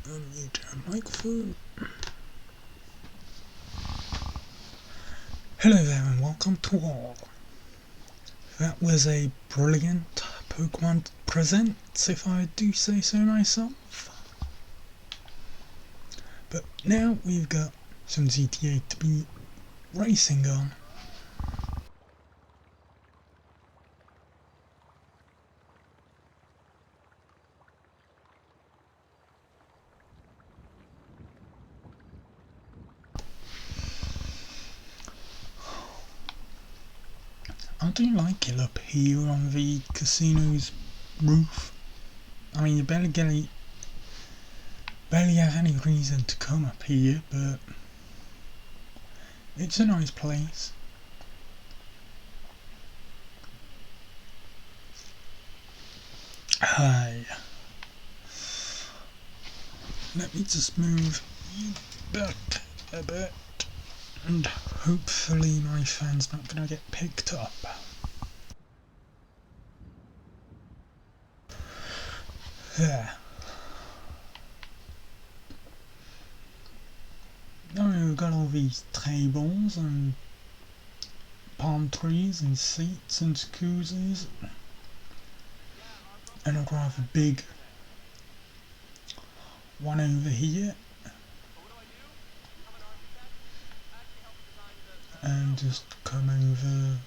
Unmute our microphone. Hello there and welcome to all. That was a brilliant Pokemon present, if I do say so myself. But now we've got some GTA to be racing on. I do like it up here on the casino's roof. I mean, you barely have any reason to come up here, but it's a nice place. Hi. Let me just move you back a bit, and hopefully my fan's not gonna get picked up. There. Now we've got all these tables and palm trees and seats and jacuzzis, and a rather big one over here, and just come over.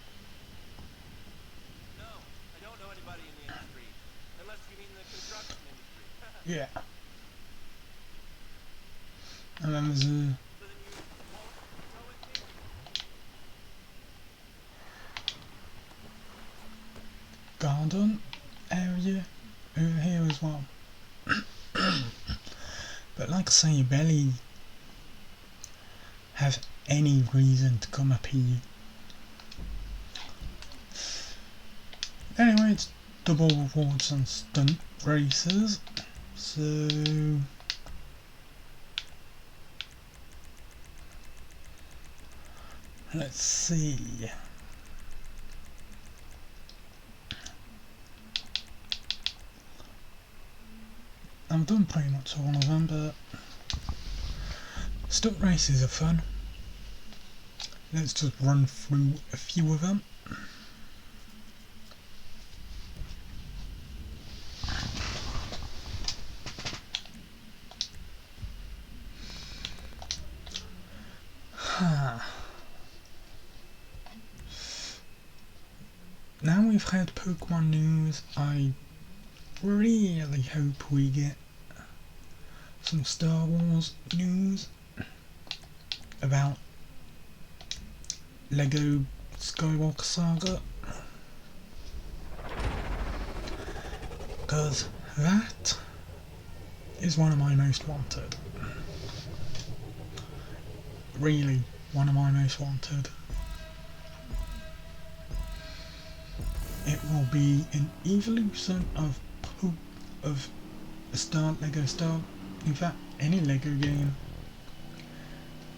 Yeah. And then there's a garden area over here as well. But like I say, you barely have any reason to come up here. Anyway, it's double rewards on stunt races, so let's see. I've done pretty much all of them, but stunt races are fun. Let's just run through a few of them. Now we've had Pokemon news, I really hope we get some Star Wars news about Lego Skywalker Saga, because that is one of my most wanted. Really, one of my most wanted. It will be an evolution of a Lego Star, in fact any Lego game,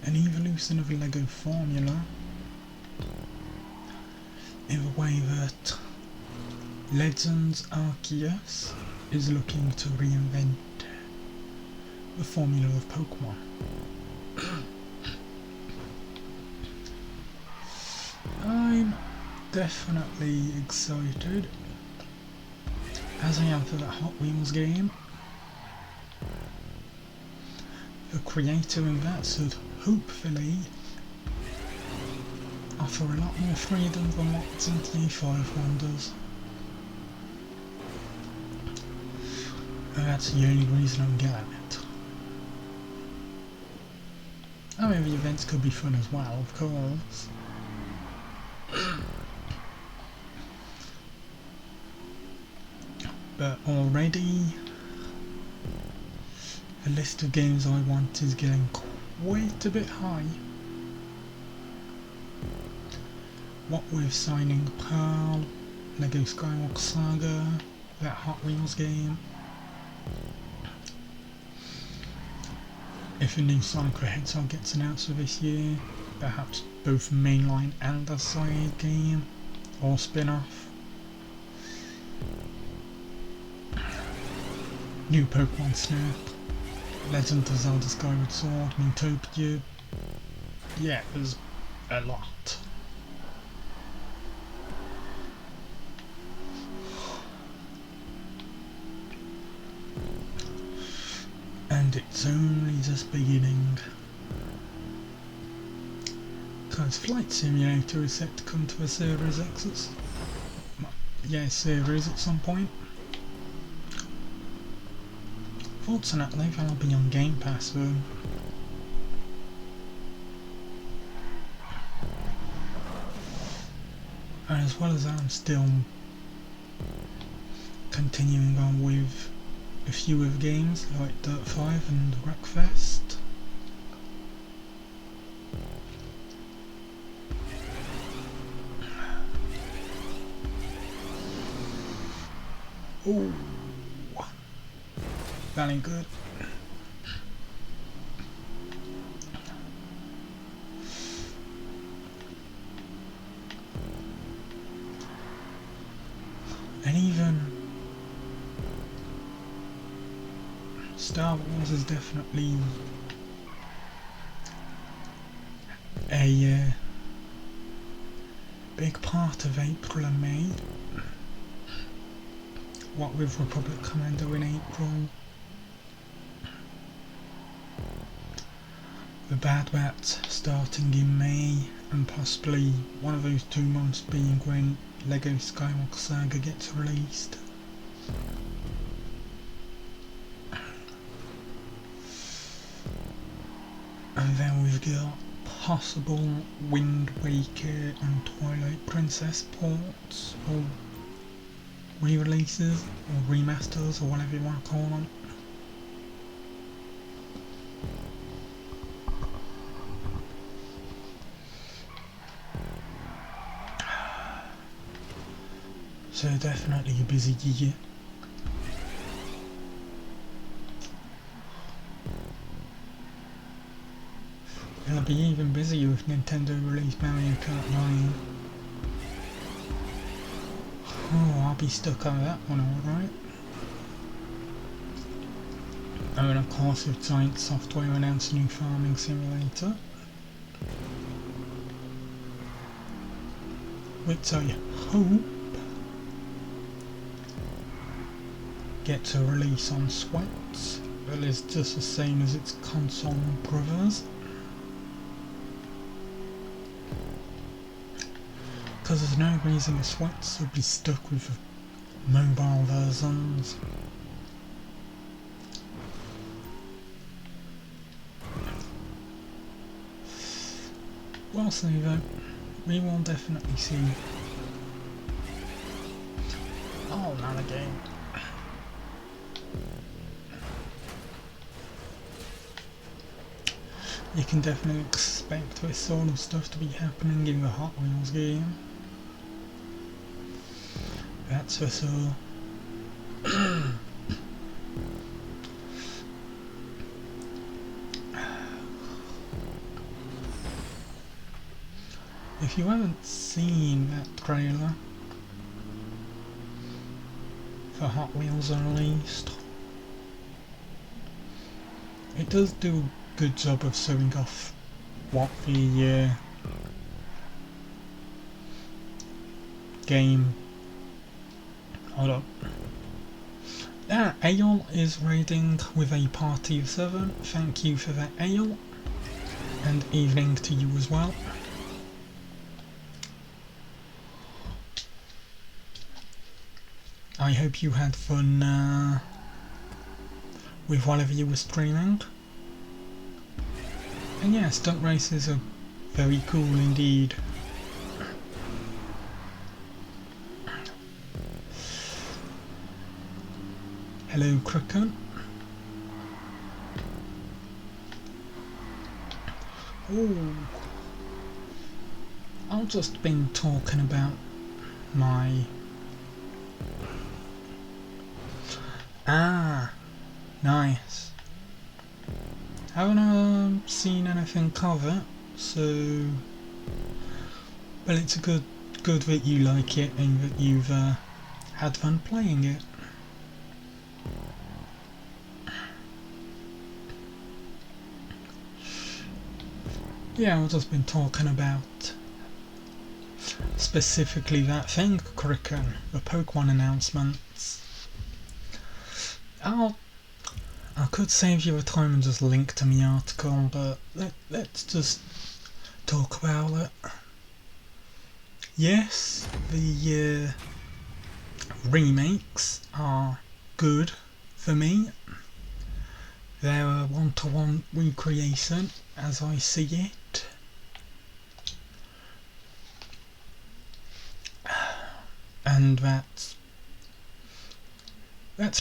an evolution of a Lego formula, in the way that Legends Arceus is looking to reinvent the formula of Pokemon. I'm definitely excited, as I am for that Hot Wheels game. The creator of that should hopefully offer a lot more freedom than what GTA 5 one does. And that's the only reason I'm getting it. I mean, the events could be fun as well, of course. But already, the list of games I want is getting quite a bit high. What with signing Pearl, Lego Skywalker Saga, that Hot Wheels game. If a new Sonic the Hedgehog gets announced for this year, perhaps both mainline and a side game, or spin-off. New Pokemon Snap, Legend of Zelda Skyward Sword, Miitopia. Yeah, there's a lot. And it's only just beginning. Because Flight Simulator is set to come to a Series X. Yeah, series at some point. Fortunately, that'll be on Game Pass though. And as well as that, I'm still continuing on with a few other games like Dirt 5 and Wreckfest. Oh, that ain't good. And even Star Wars is definitely a big part of April and May. What with Republic Commando in April, the Bad Batch starting in May, and possibly one of those 2 months being when Lego Skywalker Saga gets released. And then we've got possible Wind Waker and Twilight Princess ports, or re-releases, or remasters, or whatever you want to call them. So definitely a busy year. It'll be even busier if Nintendo release Mario Kart 9. Oh, I'll be stuck on that one alright. Oh, and of course if Giant Software announced a new farming simulator, which I hope gets a release on Switch, but it's just the same as its console brothers. Because there's no reason the Switch would be stuck with mobile versions. We'll see though. We will definitely see. Oh, not again. You can definitely expect this sort of stuff to be happening in the Hot Wheels game. That's for sure. If you haven't seen that trailer for Hot Wheels Unleashed, it does do a good job of showing off what the game. Hold up. Ale is raiding with a party of 7. Thank you for that, Ale. And evening to you as well. I hope you had fun with whatever you were streaming. And yeah, stunt races are very cool indeed. Hello, Cricket. Oh, I've just been talking about my... Ah, nice. Haven't seen anything of it, so... Well, it's a good that you like it and that you've had fun playing it. Yeah, I've just been talking about specifically that thing, Cricken, the Pokemon announcements. I could save you a time and just link to my article, but let's just talk about it. Yes, the remakes are good for me. They're a one-to-one recreation as I see it. And that's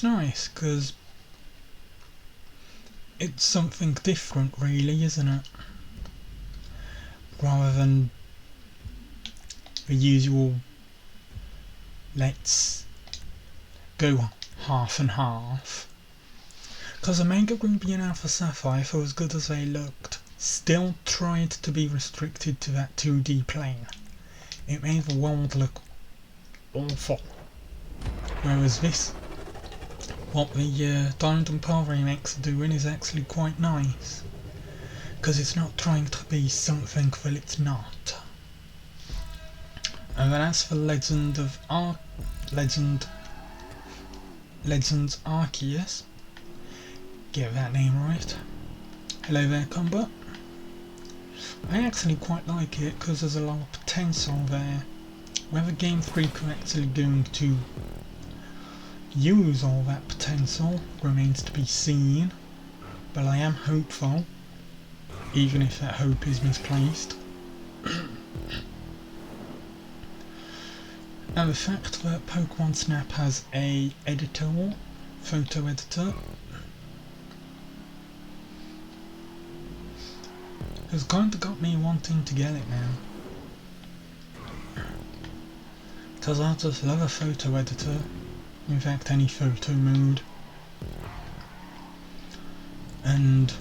nice, because it's something different really, isn't it? Rather than the usual let's go half and half. Because Omega Ruby and Alpha Sapphire, for as good as they looked, still tried to be restricted to that 2D plane. It made the world look awful. Whereas this, what the Diamond and Pearl remakes are doing, is actually quite nice. Because it's not trying to be something that it's not. And then as for Legends Arceus, get that name right. Hello there, Combat. I actually quite like it because there's a lot of potential there. Whether Game 3 are actually going to use all that potential remains to be seen, but I am hopeful, even if that hope is misplaced. Now the fact that Pokemon Snap has a photo editor, has kind of got me wanting to get it now. Because I just love a photo editor, in fact any photo mode. And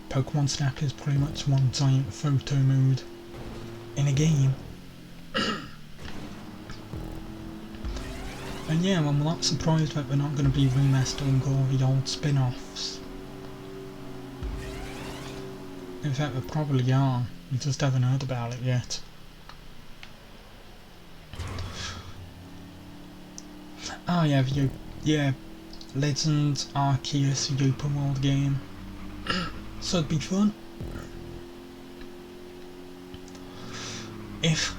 Pokemon Snap is pretty much one giant photo mode in a game. And yeah, I'm not surprised that they're not going to be remastering all the old spin-offs. In fact, they probably are, we just haven't heard about it yet. Oh yeah, Legends Arceus, the open world game. So it'd be fun. If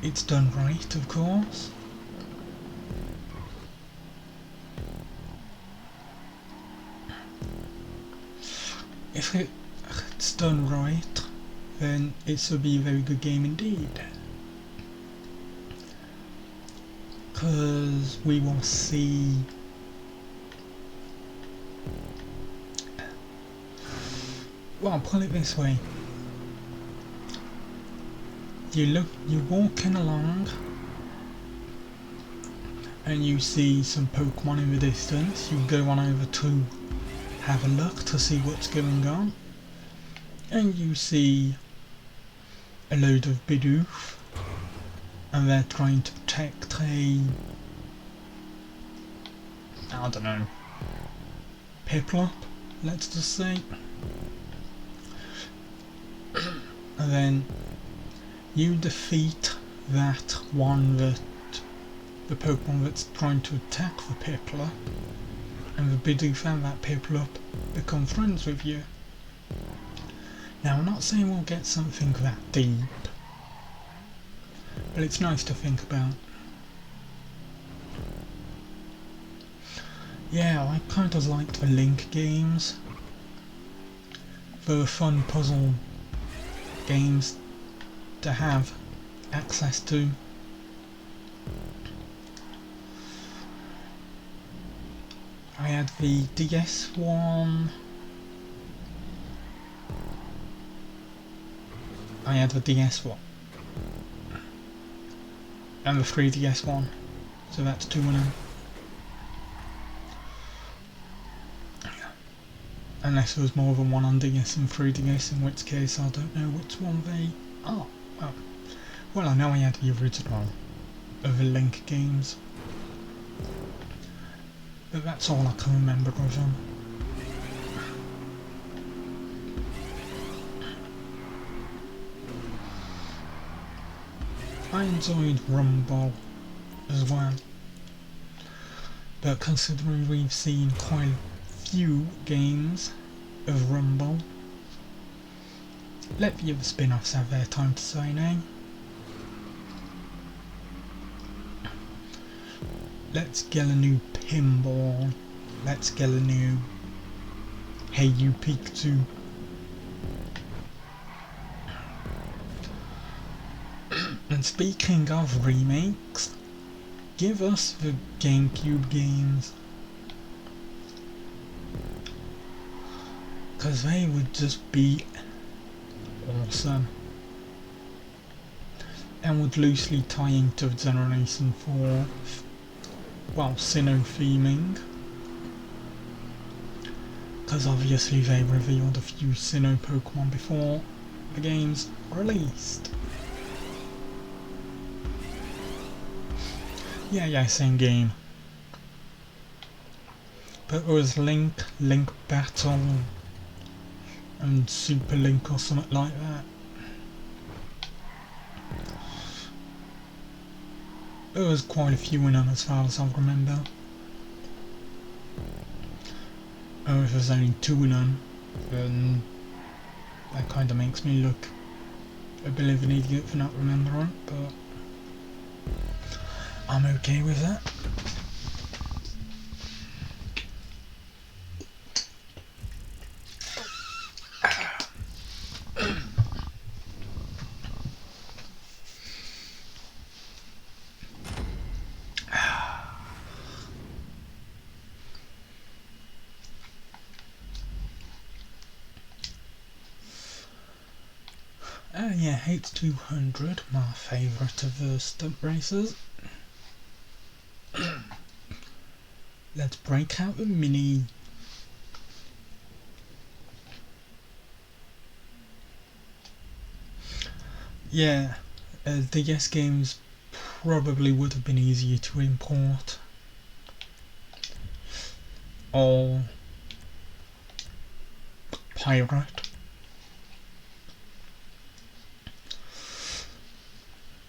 it's done right, of course. If it's done right, then it should be a very good game indeed. Because we will see well, put it this way. You're walking along and you see some Pokemon in the distance. You go on over to have a look to see what's going on, and you see a load of Bidoof, and they're trying to protect I don't know, Piplup, let's just say. And then you defeat that one, the Pokemon that's trying to attack the Piplup, and the Bidoof and that Piplup become friends with you. Now I'm not saying we'll get something that deep, but it's nice to think about. Yeah, I kind of liked the Link games. They were fun puzzle games to have access to. I had the DS one. I had the DS one. And the 3DS one. So that's 2 in them. Unless there was more than one on DS and 3DS, in which case I don't know which one they are. Well, I know I had the original of the Link games, but that's all I can remember of them. I enjoyed Rumble as well, but considering we've seen quite a few games of Rumble, let the other spin-offs have their time to shine, eh? Let's get a new Pinball. Let's get a new Hey You Pikachu. And speaking of remakes, give us the GameCube games, cause they would just be awesome and would loosely tie into Generation 4, well, Sinnoh theming, cause obviously they revealed a few Sinnoh Pokemon before the game's released. Yeah, same game. But it was Link Battle, and Super Link or something like that. There was quite a few in them as far as I remember. Oh, if there's only 2 in them, then that kinda makes me look a bit of an idiot for not remembering, but I'm okay with that. Yeah, H200, my favourite of the stunt racers. Let's break out the Mini. Yeah, DS games probably would have been easier to import. Or pirate.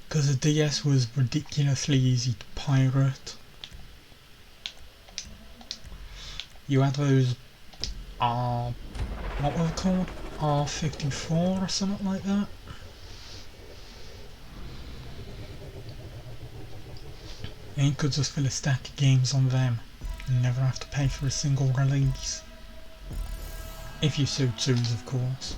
Because the DS was ridiculously easy to pirate. You had those what were they called? R54 or something like that. And you could just fill a stack of games on them and never have to pay for a single release. If you so choose, of course.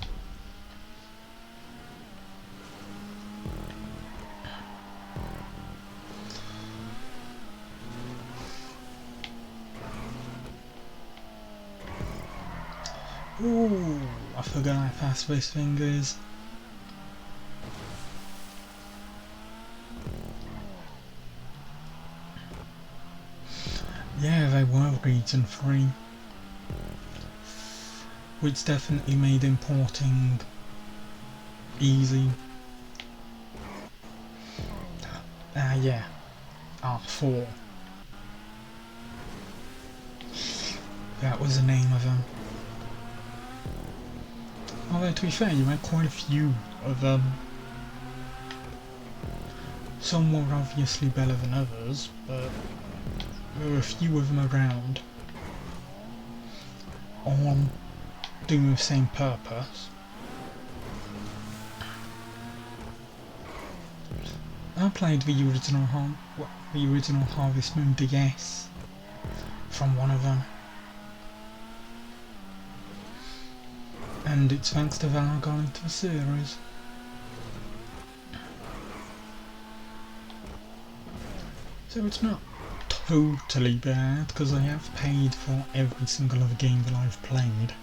Ooh, I forgot how fast this thing is. Yeah, they were region 3, which definitely made importing easy. Yeah, R4. That was the name of them. Although to be fair, you had quite a few of them. Some were obviously better than others, but there were a few of them around, all doing the same purpose. I played the original Harvest Moon DS from one of them, and it's thanks to that I got into the series. So it's not totally bad, because I have paid for every single other game that I've played.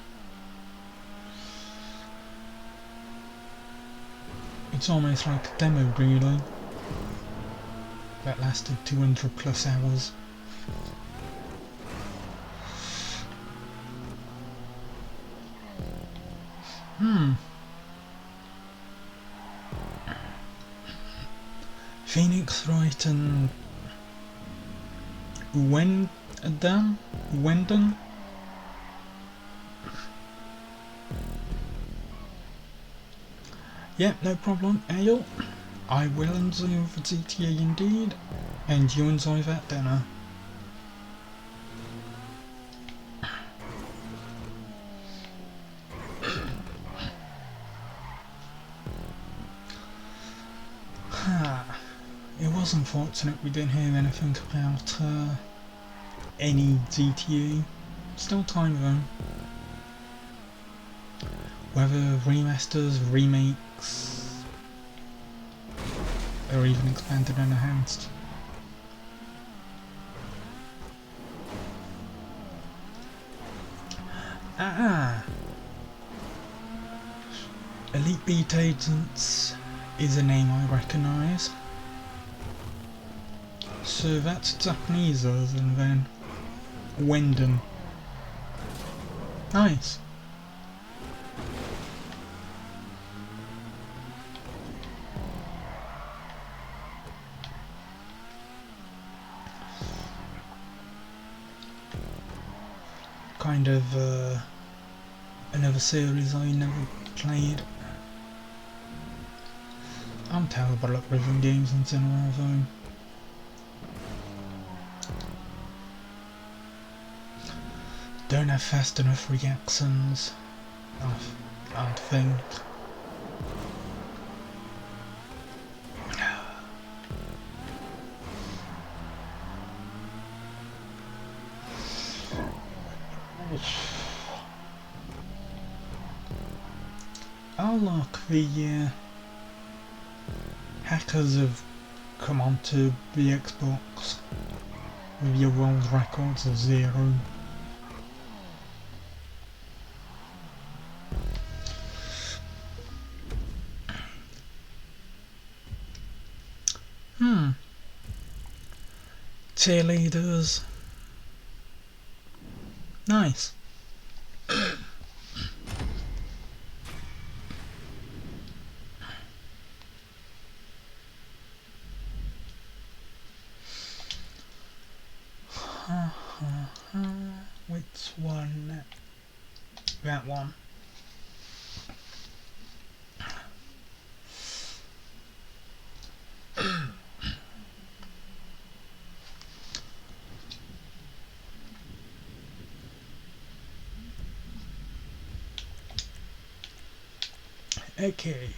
It's almost like a demo really, that lasted 200 plus hours. Phoenix Wright and Wendon? Yep, no problem, Ale. I will enjoy the GTA indeed, and you enjoy that dinner. It was unfortunate we didn't hear anything about any GTA. Still time though. Whether remasters, remakes, or even expanded and enhanced. Elite Beat Agents is a name I recognise. So that's Japanese and then Wendon. Nice. Kind of another series I never played. I'm terrible at rhythm games in general though. Don't have fast enough reactions, I think. Oh look, the hackers have come onto the Xbox with your world records of 0. Cheerleaders. Nice. Which one? That one. Okay.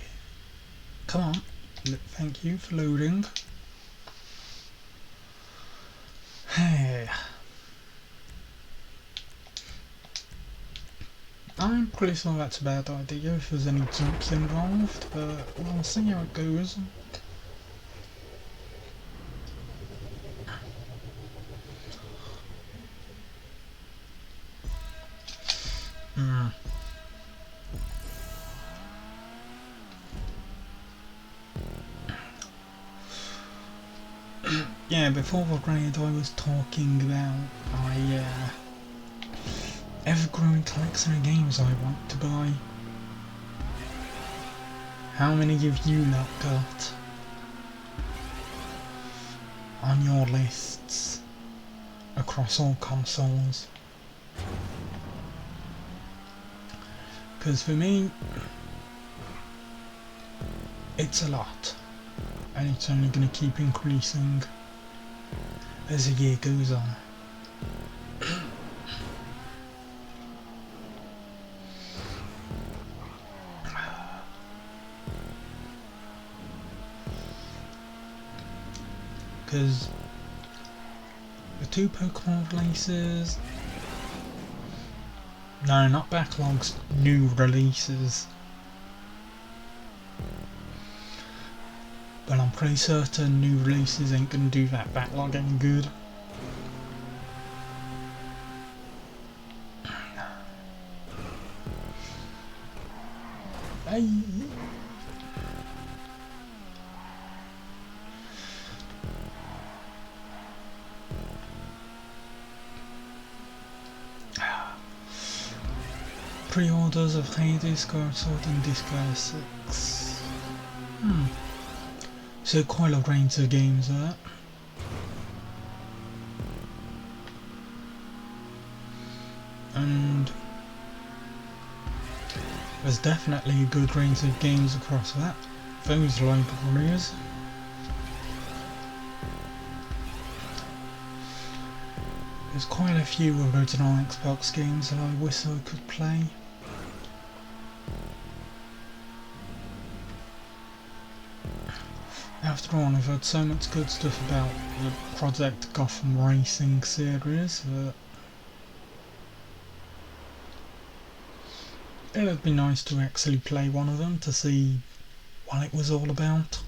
Come on. Thank you for loading. Hey. I'm pretty sure that's a bad idea if there's any jumps involved, but we'll see how it goes. Yeah, before the grade I was talking about my ever-growing collection of games I want to buy. How many have you not got on your lists across all consoles? Because for me, it's a lot, and it's only going to keep increasing as the year goes on. Because the 2 Pokemon releases, no, not backlogs, new releases. But I'm pretty certain new releases ain't gonna do that backlog any good. Hey. Pre-orders of Hades, GRcade and Disgaea 6. So quite a range of games there. And there's definitely a good range of games across that. those libraries. There's quite a few original Xbox games that I wish I could play. After all, I've heard so much good stuff about the Project Gotham Racing series that it would be nice to actually play one of them to see what it was all about.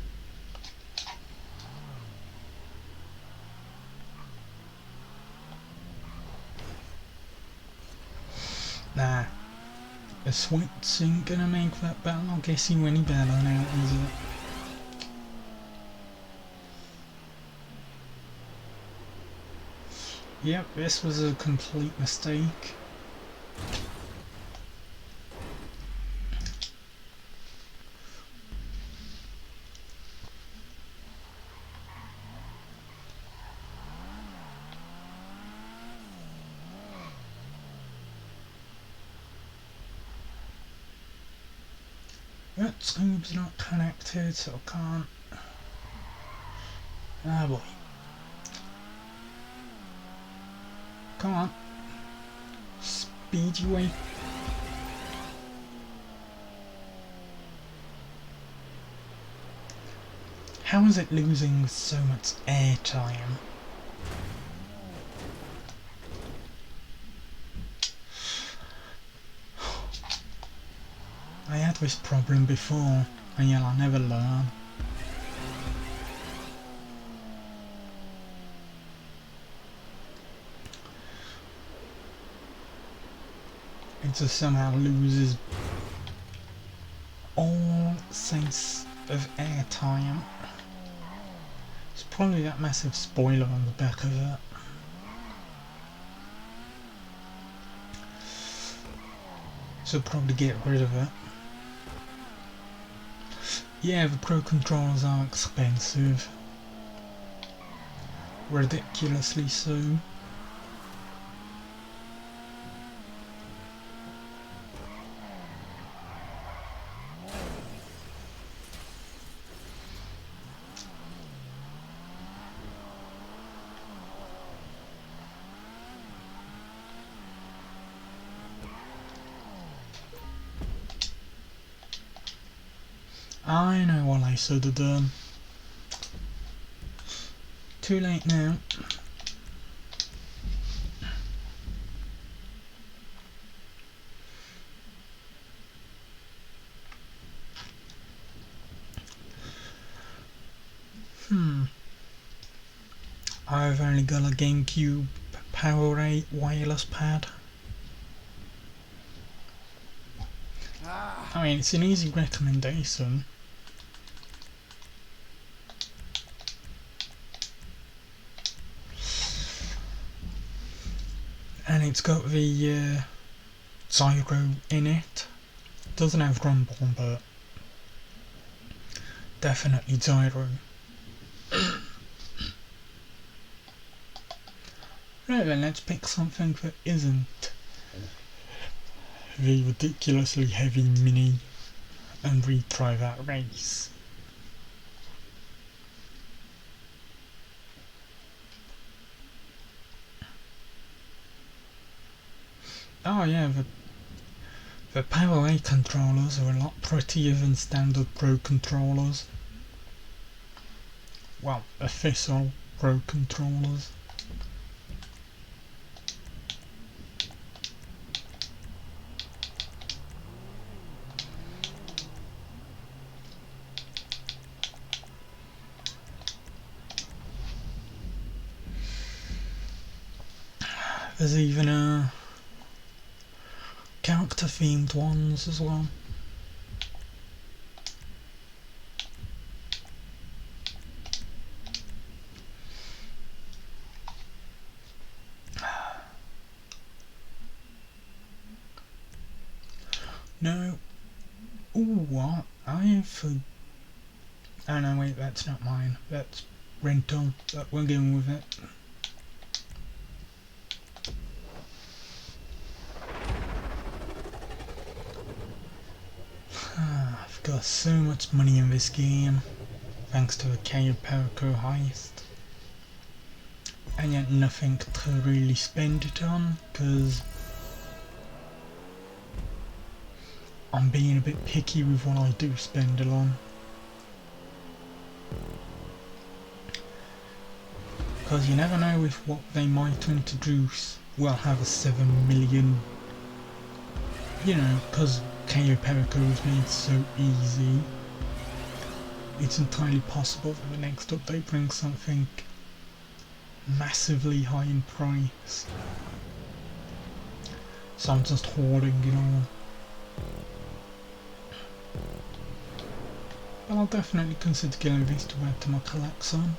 Nah, the Switch ain't gonna make that battle guess you any better now, is it? Yep, this was a complete mistake. That scope's not connected, so I can't. Ah boy. Come on. Speed your way. How is it losing so much airtime? I had this problem before, and yet I never learn. It just somehow loses all sense of airtime. It's probably that massive spoiler on the back of it. Should probably get rid of it. Yeah, the Pro controllers are expensive. Ridiculously so. I know what I should have done. Too late now. I've only got a GameCube Powerade wireless pad. I mean, it's an easy recommendation. And it's got the gyro in it. Doesn't have rumble, but definitely gyro. Right then, let's pick something that isn't the ridiculously heavy Mini and retry that race. Oh yeah, the Power controllers are a lot prettier than standard Pro controllers. Well, official Pro controllers. There's even character themed ones as well. No. Ooh, what? Oh no, wait, that's not mine. That's rental, but we're going with it. Of course so much money in this game, thanks to a Cayo Perico heist, and yet nothing to really spend it on, because I'm being a bit picky with what I do spend it on. Because you never know with what they might introduce. We'll have a 7 million, you know, because Cayo Perico is made so easy. It's entirely possible that the next update brings something massively high in price. So I'm just hoarding it all. But I'll definitely consider getting this to add to my collection.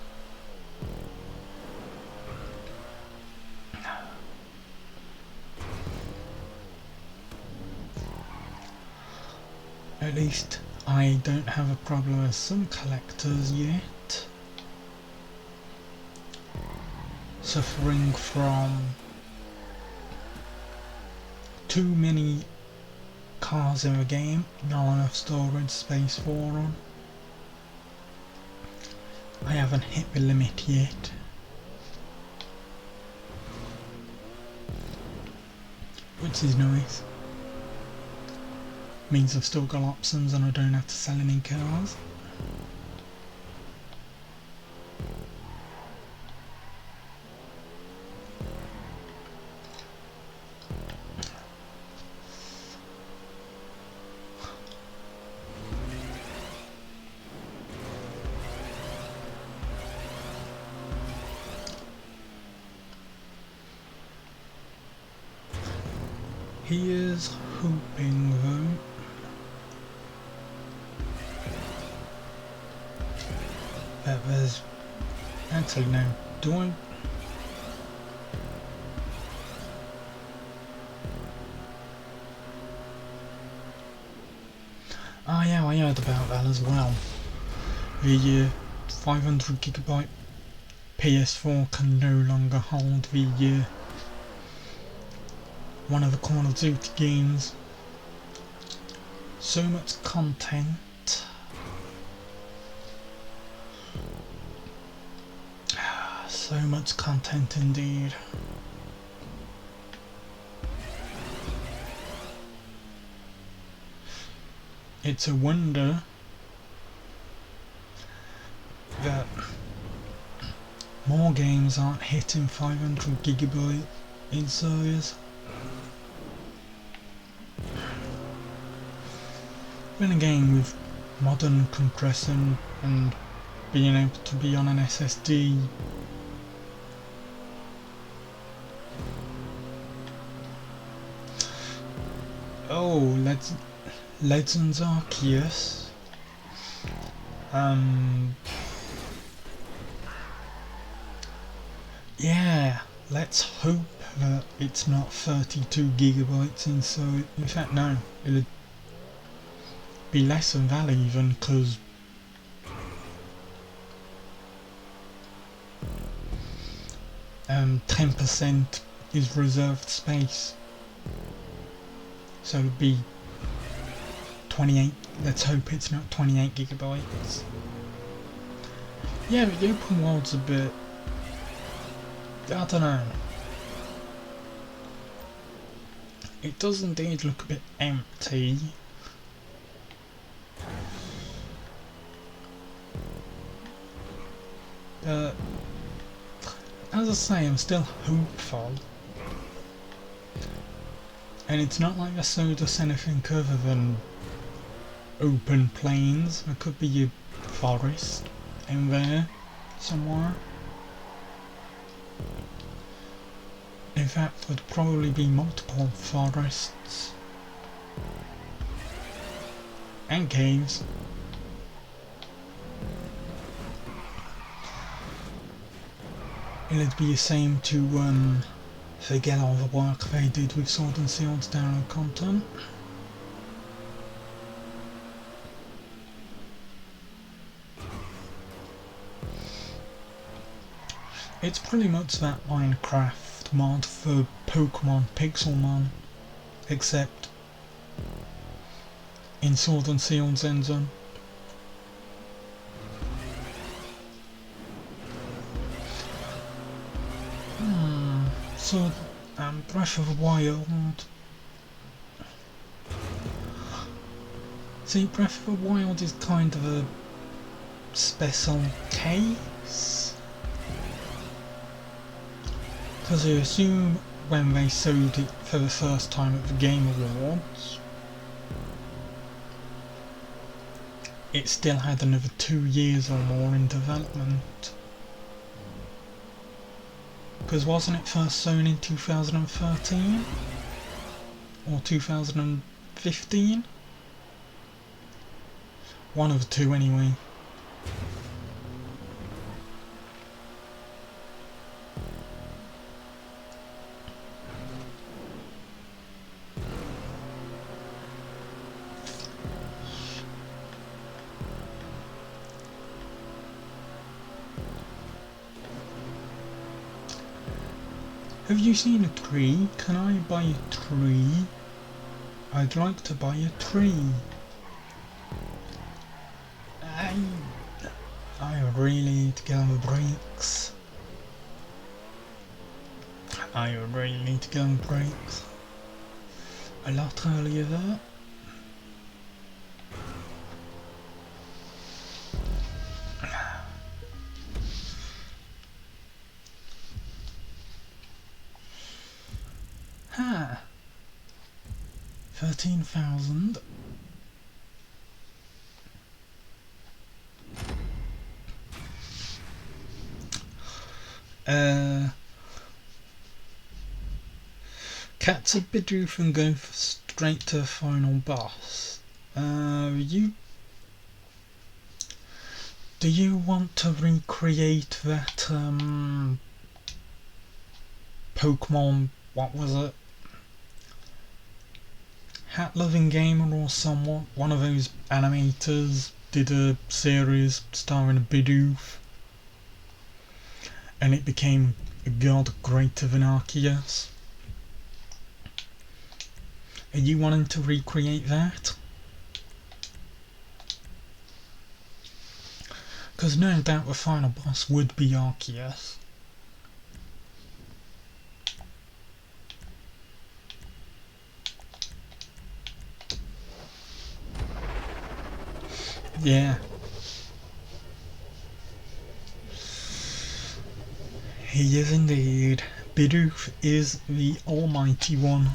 At least I don't have a problem with some collectors yet, suffering from too many cars in the game, not enough storage space for them. I haven't hit the limit yet. Which is nice. Means I've still got options and I don't have to sell any cars. He is hoping though that there's actually no, do I? Oh yeah, I heard about that as well. The 500GB PS4 can no longer hold the one of the Call of Duty games. So much content. So much content indeed. It's a wonder that more games aren't hitting 500GB in size. Then again, with modern compression and being able to be on an SSD, oh, Legends Arceus. Yeah, let's hope that it's not 32GB inside. In fact, no, it'll be less than that even, because um, 10% is reserved space, so it'll be 28. Let's hope it's not 28GB. Yeah, but the open world's a bit, I don't know. It does indeed look a bit empty. But as I say, I'm still hopeful. And it's not like I showed us anything other than open plains. There could be a forest in there somewhere. In fact, there'd probably be multiple forests and caves. It'd be the same to forget all the work they did with Sword and Shield's download content. It's pretty much that Minecraft mod for Pokemon Pixelmon, except in Sword and Shield's engine. So, Breath of the Wild. See, Breath of the Wild is kind of a special case. Because I assume when they showed it for the first time at the Game Awards, it still had another 2 years or more in development. Because wasn't it first shown in 2013? Or 2015? One of the two anyway. Have you seen a tree? Can I buy a tree? I'd like to buy a tree. I really need to get on the brakes. I really need to get on the brakes. A lot earlier there. Ha! 13,000. Cat's a Bidoof and go straight to the final boss. Do you want to recreate that Pokemon, what was it? Hat Loving Gamer or someone, one of those animators did a series starring a Bidoof and it became a god greater than Arceus. Are you wanting to recreate that? Because no doubt the final boss would be Arceus. Yeah. He is indeed. Bidoof is the almighty one.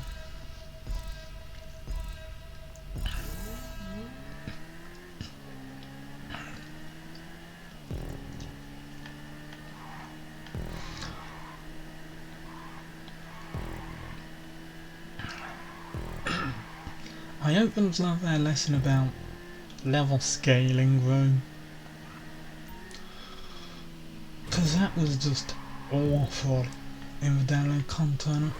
I hope they've learnt their lesson about level scaling though, because that was just awful in the download content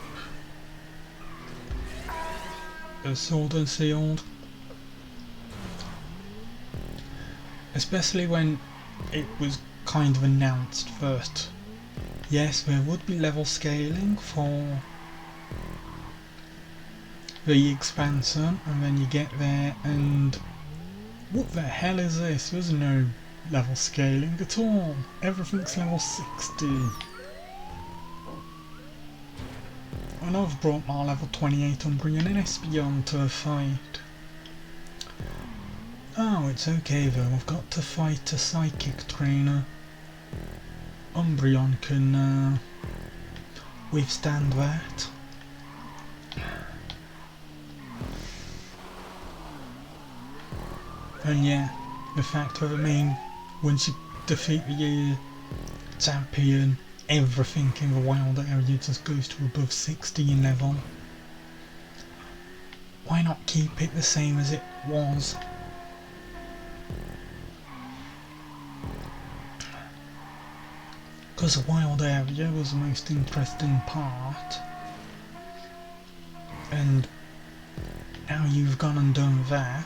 of Sword and Shield, especially when it was kind of announced first. Yes, there would be level scaling for the expansion, and then you get there and what the hell is this? There's no level scaling at all. Everything's level 60. And I've brought my level 28 Umbreon and Espeon to a fight. Oh, it's okay though, I've got to fight a psychic trainer. Umbreon can withstand that. And yeah, the fact that once you defeat the champion, everything in the wild area just goes to above 60 in level. Why not keep it the same as it was? Because the wild area was the most interesting part. And now you've gone and done that,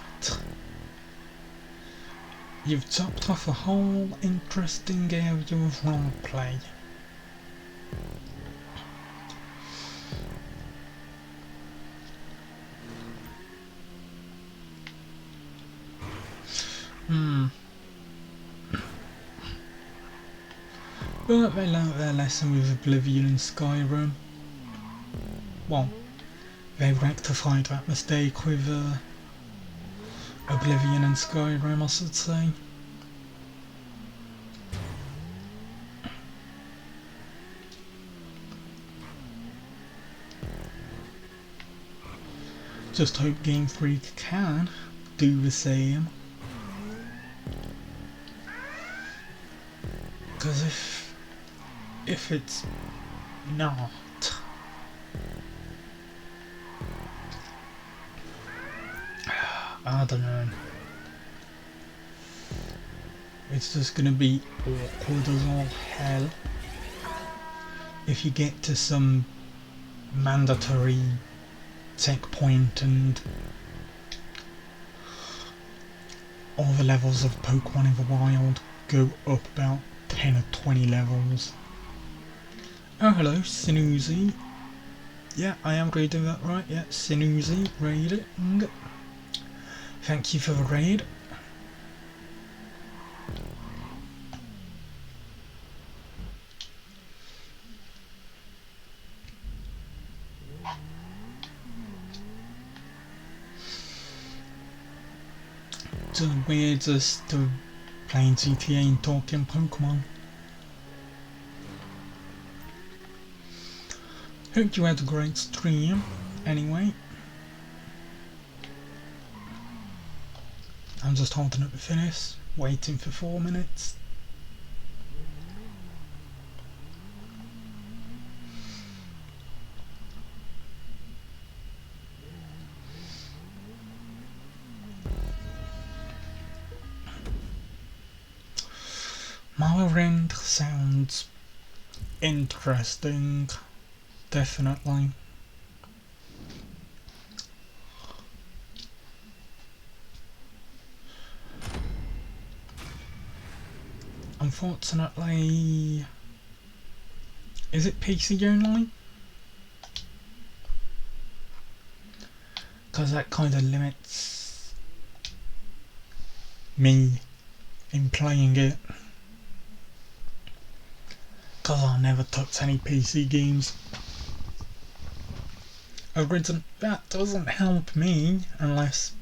you've chopped off a whole interesting area of roleplay. But they learnt their lesson with Oblivion and Skyrim. well, they rectified that mistake with Oblivion and Skyrim, I should say. Just hope Game Freak can do the same. Because if it's not, I don't know. It's just gonna be awkward as all hell if you get to some mandatory checkpoint and all the levels of Pokemon in the wild go up about 10 or 20 levels. Oh hello, Snoozy. Yeah, I am reading that right, yeah, Snoozy, raiding. Thank you for the raid. It's weird just to playing GTA and talking Pokemon. Hope you had a great stream, anyway. I'm just holding up the finish, waiting for 4 minutes. Morrowind sounds interesting, definitely. Unfortunately, is it PC only? Because that kind of limits me in playing it. Because I never touch any PC games. That doesn't help me unless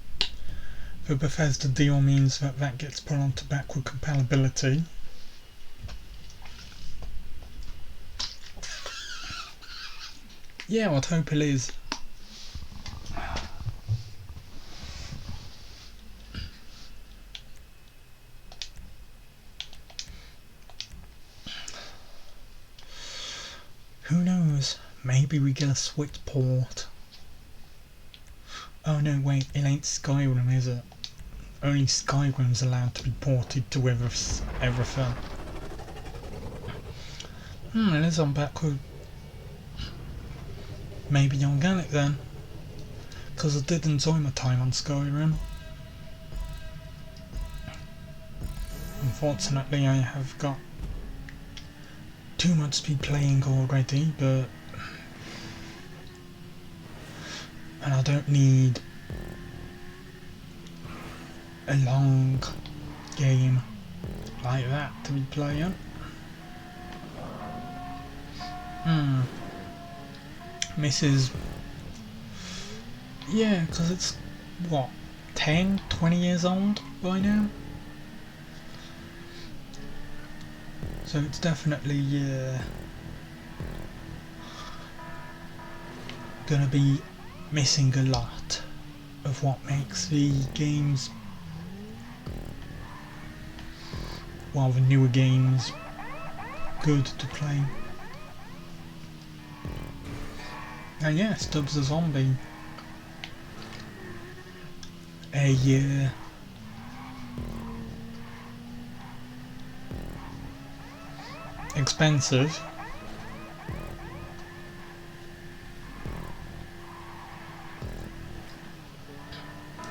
the Bethesda deal means that gets put onto backward compatibility. Yeah, I'd hope it is. Who knows? Maybe we get a Switch port. Oh no, wait, it ain't Skyrim, is it? Only Skyrim's allowed to be ported to everything. It is on backward. Maybe you'll get it then. Because I did enjoy my time on Skyrim. Unfortunately, I have got too much to be playing already, but and I don't need a long game like that to be playing. Mrs. Yeah, because it's what, 10, 20 years old by now? So it's definitely gonna be missing a lot of what makes the games, well, the newer games, good to play. And yeah, Stubbs the Zombie. Expensive.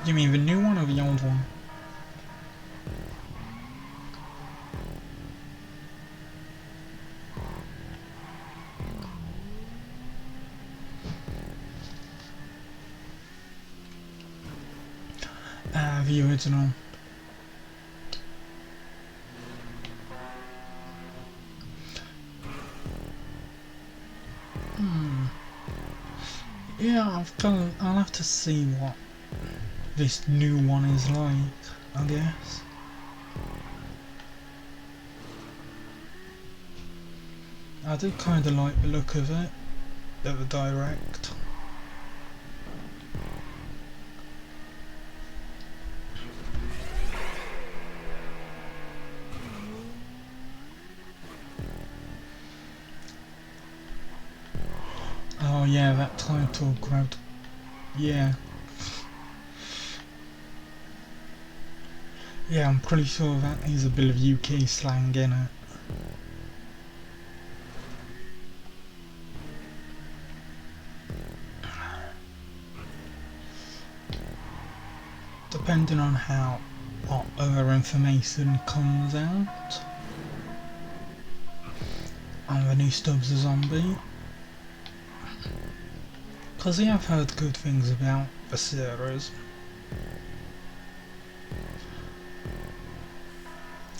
You mean the new one or the old one? The original. I'll have to see what this new one is like, I guess. I do kinda like the look of it, of the direct. Oh yeah, that title grabbed. Yeah. Yeah, I'm pretty sure that is a bit of UK slang in it. Depending on what other information comes out on the new Stubbs the Zombie. Because I have heard good things about the series.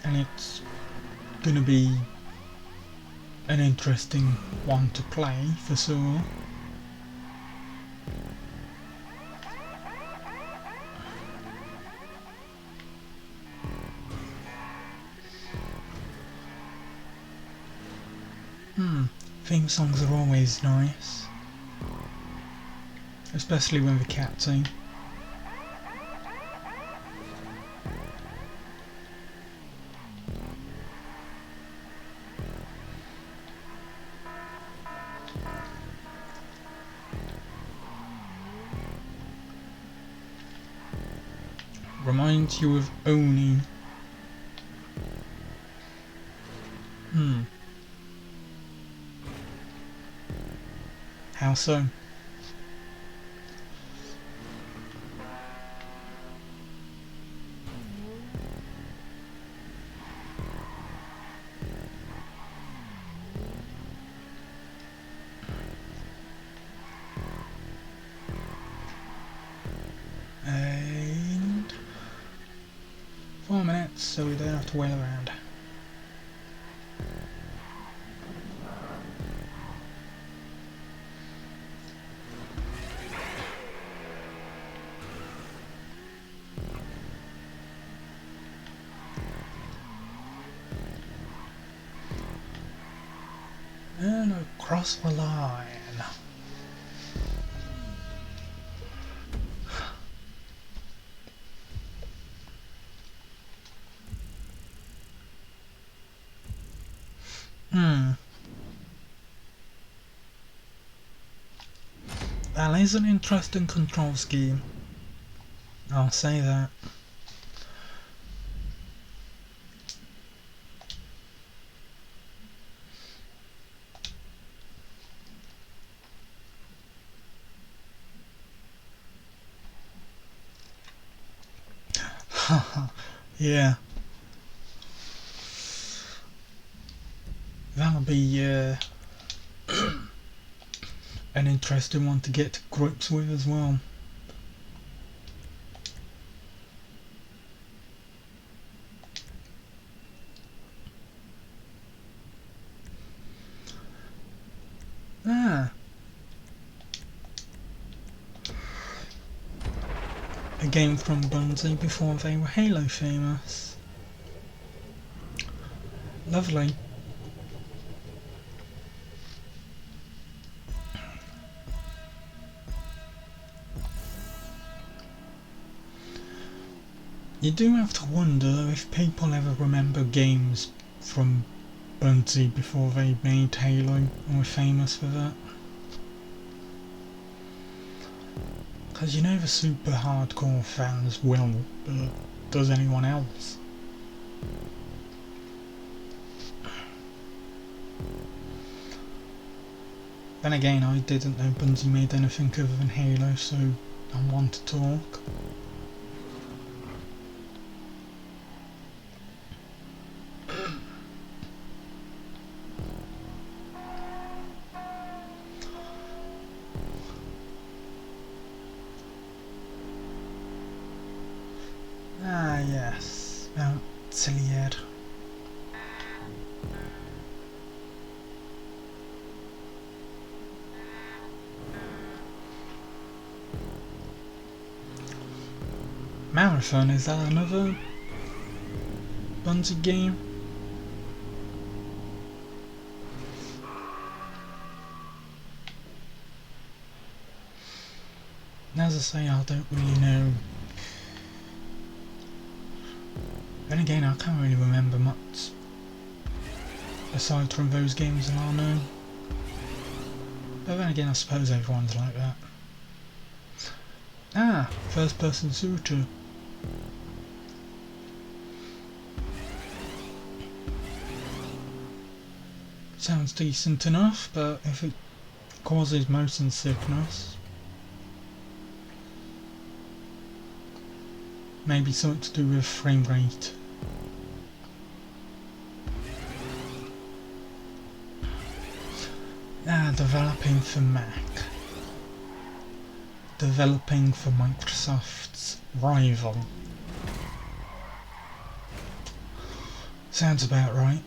And it's gonna be an interesting one to play for sure. Theme songs are always nice, especially when the cat's in. Reminds you of Oni. How so? And 4 minutes, so we don't have to wait around. And across the line. That is an interesting control scheme. I'll say that. Yeah. That'll be an interesting one to get to grips with as well. A game from Bungie before they were Halo famous. Lovely. You do have to wonder if people ever remember games from Bungie before they made Halo and were famous for that. Because you know the super hardcore fans will, but does anyone else? Then again, I didn't know Bungie made anything other than Halo, so I'm one to talk. Ah yes, Mount Siliad. Marathon, is that another Bungie game? As I say, I don't really know. Then again, I can't really remember much aside from those games that I know. But then again, I suppose everyone's like that. Ah, first person shooter. Sounds decent enough, but if it causes motion sickness, maybe something to do with frame rate. Ah, developing for Mac. Developing for Microsoft's rival. Sounds about right.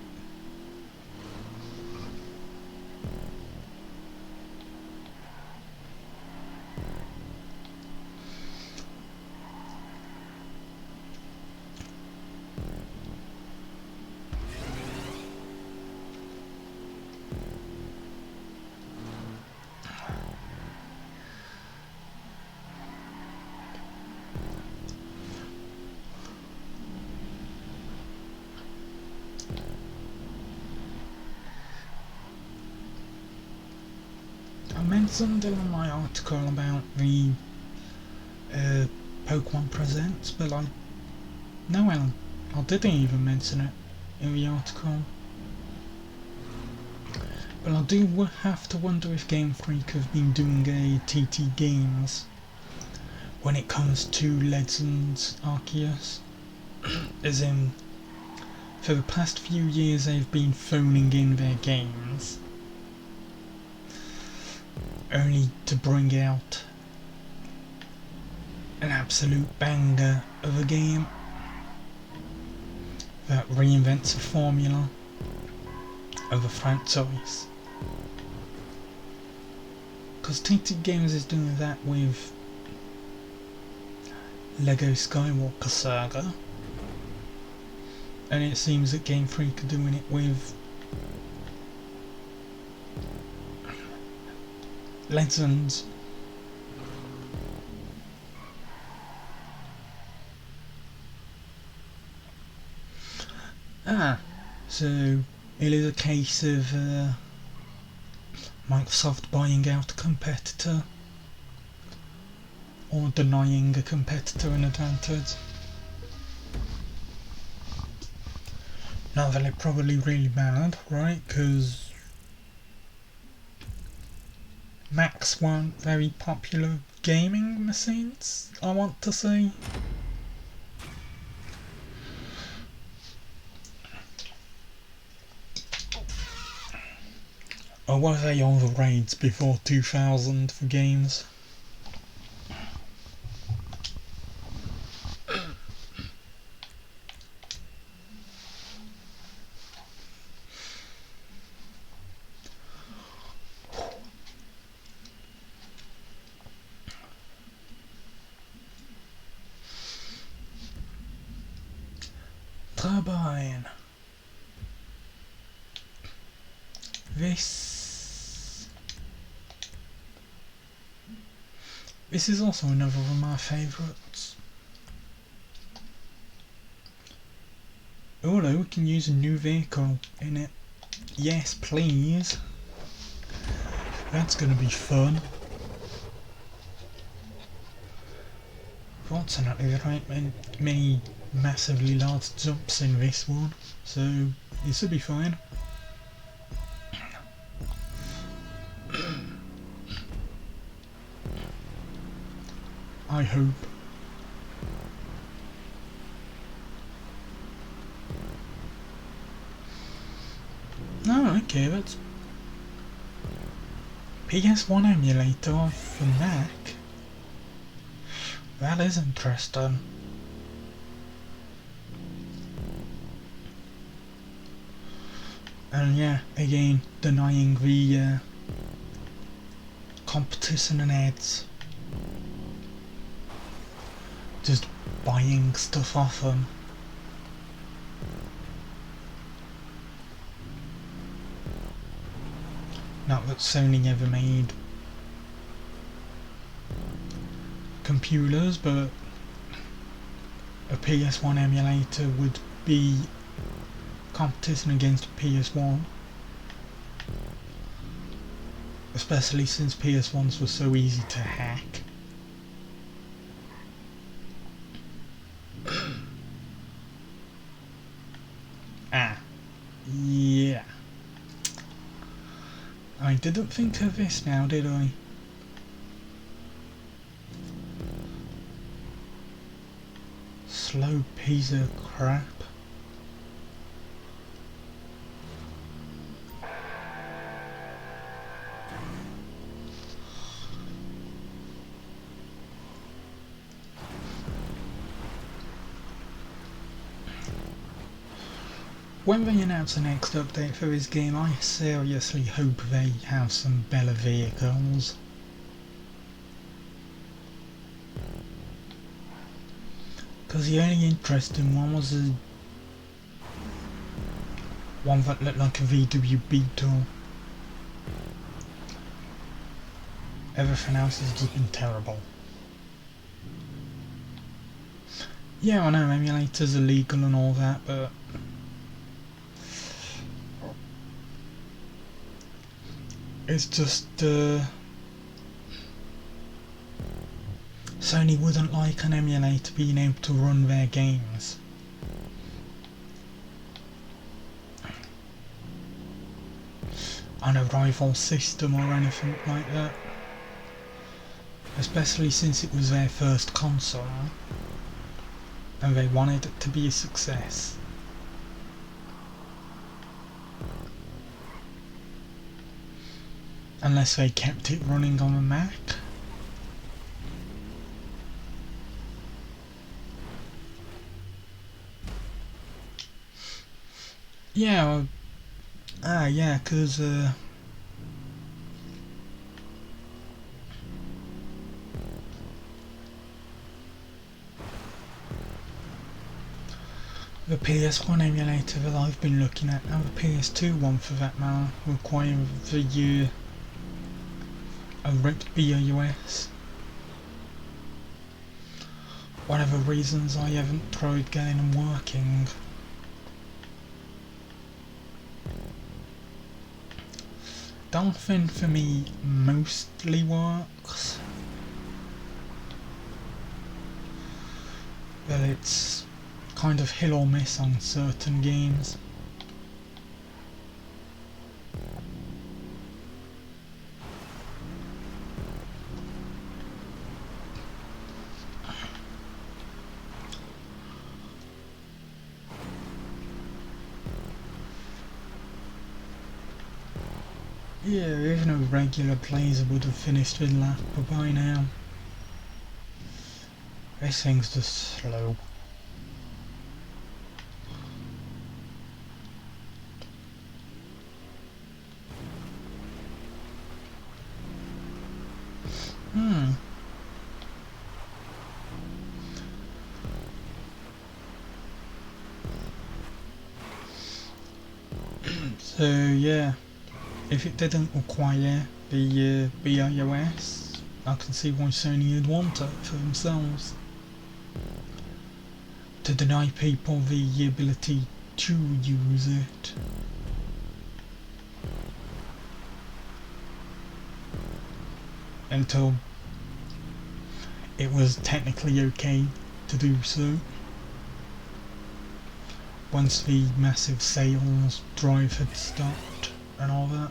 I mentioned in my article about the Pokemon Presents, but I didn't even mention it in the article. But I do have to wonder if Game Freak have been doing a TT Games when it comes to Legends Arceus. As in, for the past few years they've been phoning in their games only to bring out an absolute banger of a game that reinvents the formula of a franchise. Because TT Games is doing that with Lego Skywalker Saga, and it seems that Game Freak are doing it with Legends. Ah, so it is a case of Microsoft buying out a competitor or denying a competitor an advantage. Not that it probably really mattered, right? Because Macs weren't very popular gaming machines, I want to say. Or were they on the raids before 2000 for games? Turbine. This is also another of my favourites. Although we can use a new vehicle in it. Yes, please. That's gonna be fun. Fortunately, there aren't many massively large jumps in this one, so it should be fine. I hope. Oh, okay, that's PS1 emulator for Mac. That is interesting. And yeah, again, denying the competition and ads just buying stuff off them. Not that Sony ever made computers, but a PS1 emulator would be competition against PS1, especially since PS1s were so easy to hack. Yeah. I didn't think of this now, did I? Slow piece of crap. When they announce the next update for this game, I seriously hope they have some better vehicles. Because the only interesting one was the one that looked like a VW Beetle. Everything else has just been terrible. Yeah, I know emulators are legal and all that, but it's just Sony wouldn't like an emulator being able to run their games. On a rival system or anything like that. Especially since it was their first console and they wanted it to be a success. Unless they kept it running on a Mac. Yeah, yeah, because the PS1 emulator that I've been looking at, and the PS2 one for that matter, require the a ripped BIOS. Whatever reasons, I haven't tried getting them working. Dolphin for me mostly works, but it's kind of hit or miss on certain games. Yeah, even a regular player would have finished with lap by now. This thing's just slow. So yeah, if it didn't require the BIOS, I can see why Sony would want it for themselves. To deny people the ability to use it. Until it was technically okay to do so. Once the massive sales drive had stopped and all that.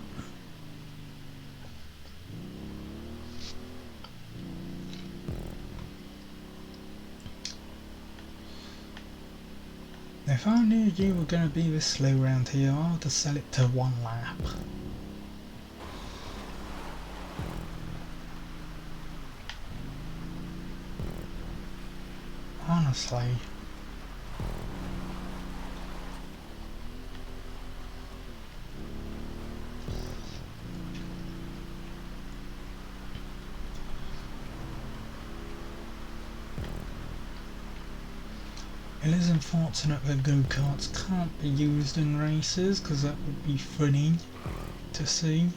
If I knew you were going to be this slow around here, I'd just sell it to 1 lap. Honestly. It is unfortunate that go-karts can't be used in races, because that would be funny to see.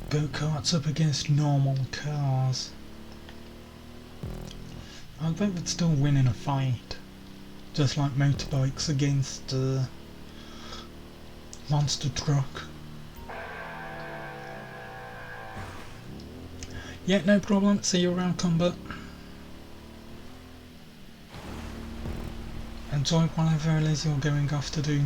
Go-karts up against normal cars. I think they'd still win in a fight, just like motorbikes against monster truck. Yeah, no problem. See you around combat. Enjoy whatever it is you're going off to do.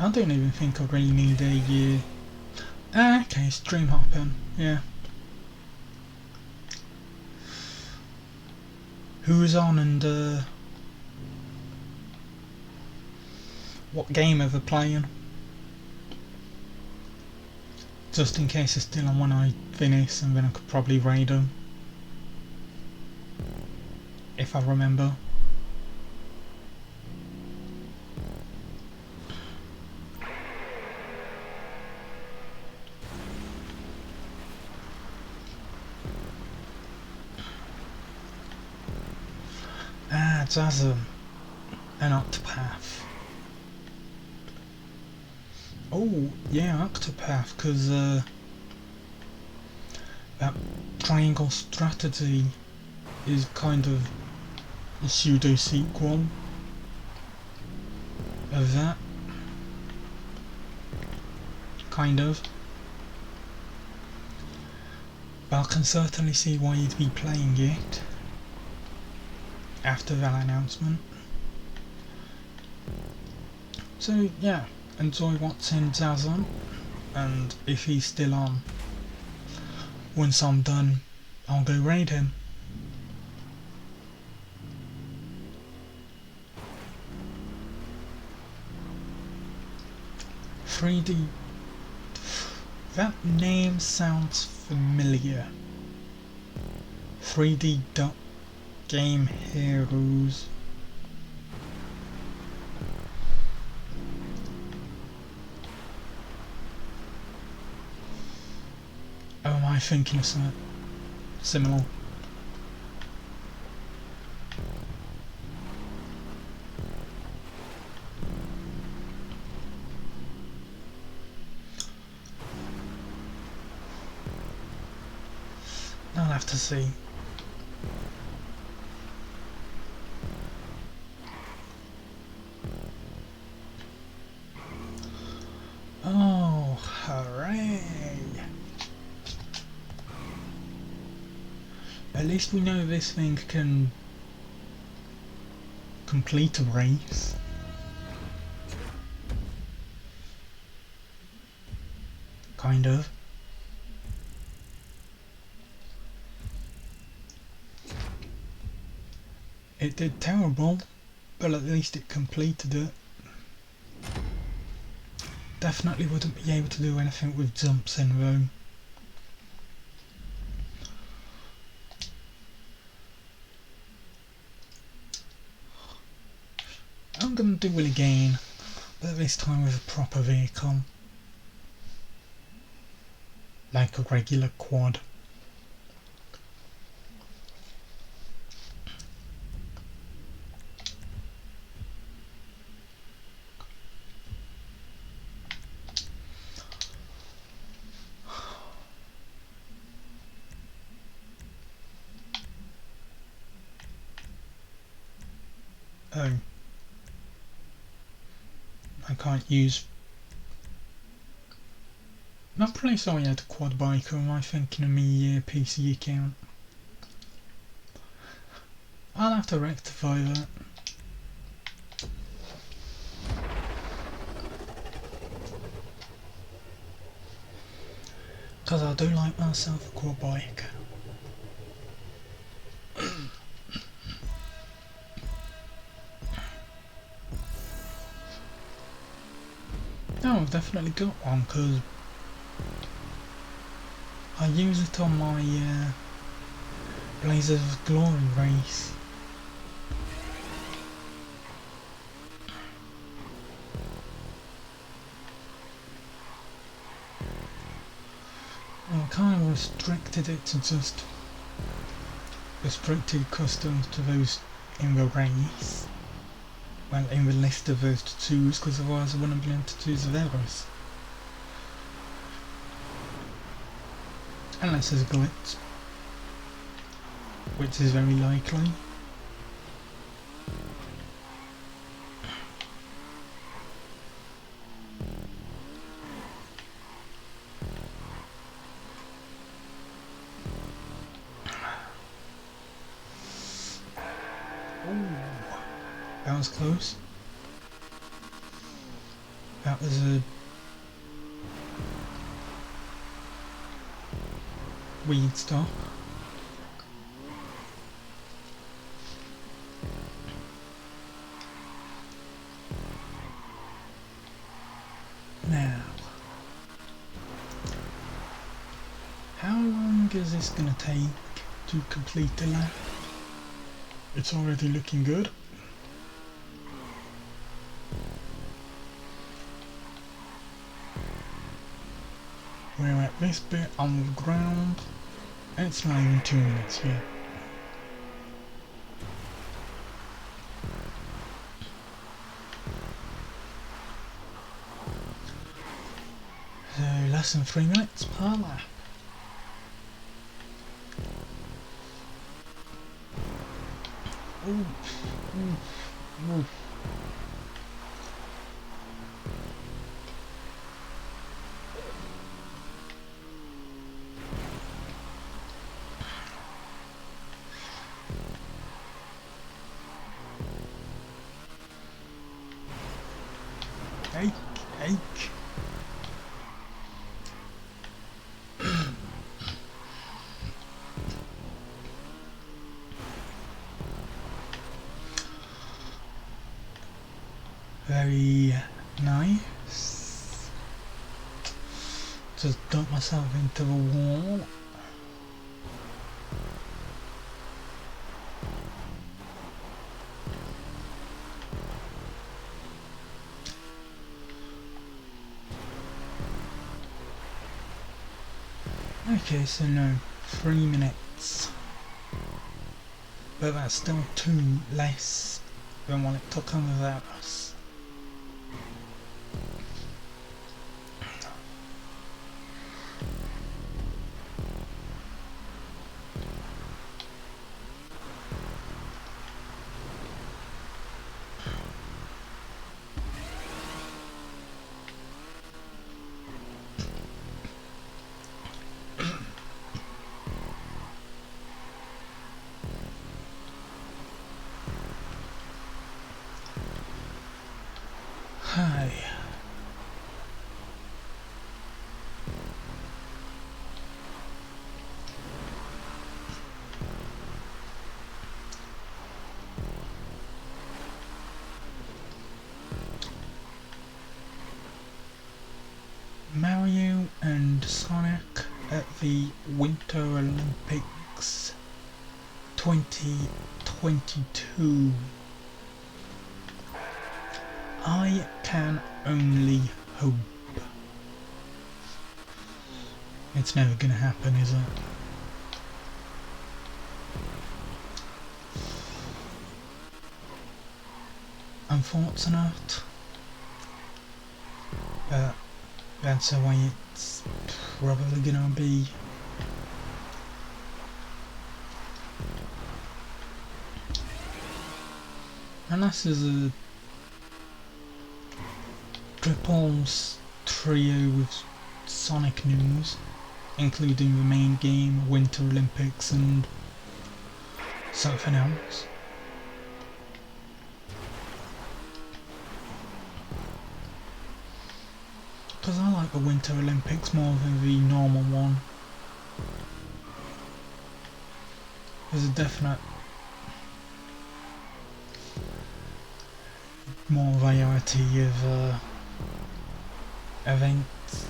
I don't even think I really need a okay, stream hopping, yeah. Who's on and what game are they playing? Just in case it's still on when I finish, and then I could probably raid them. If I remember. Zasm, an Octopath. Oh, yeah, Octopath, because that triangle strategy is kind of a pseudo sequel of that. Kind of. But I can certainly see why you'd be playing it after that announcement. So yeah, enjoy what's in Zazon, and if he's still on, once I'm done, I'll go raid him. "3D", that name sounds familiar. 3D Game Heroes. Oh, am I thinking of something similar? I'll have to see. Oh, hooray! At least we know this thing can complete a race. Kind of. It did terrible, but at least it completed it. Definitely wouldn't be able to do anything with jumps in though. I'm gonna do it again, but this time with a proper vehicle. Like a regular quad. Oh. I can't use... I'm pretty sure I had a quad bike, or am I thinking of me PC account? I'll have to rectify that. Because I do like myself a quad bike. Yeah, I've definitely got one because I use it on my Blazers of Glory race. I kind of restricted it to just restricted customs to those in the race. Well, in the list of those to choose, because otherwise I wouldn't be able to choose the others. Unless there's a glitch, which is very likely. That was close. That was a weed stop. Now, how long is this gonna take to complete the lap? It's already looking good. We're at this bit on the ground, and it's not even 2 minutes yet. So less than 3 minutes per lap. Ooh, ooh, ooh. Ache. Very nice. Just dump myself into the wall. Okay, so no, 3 minutes. But that's still 2 less than what it took on without us. Hi. Mario and Sonic at the Winter Olympics 2022. I can only hope. It's never gonna happen, is it? Unfortunate. But that's the way it's probably gonna be. Unless there's a triples trio with Sonic news, including the main game, Winter Olympics, and something else. Because I like the Winter Olympics more than the normal one. There's a definite more variety of events.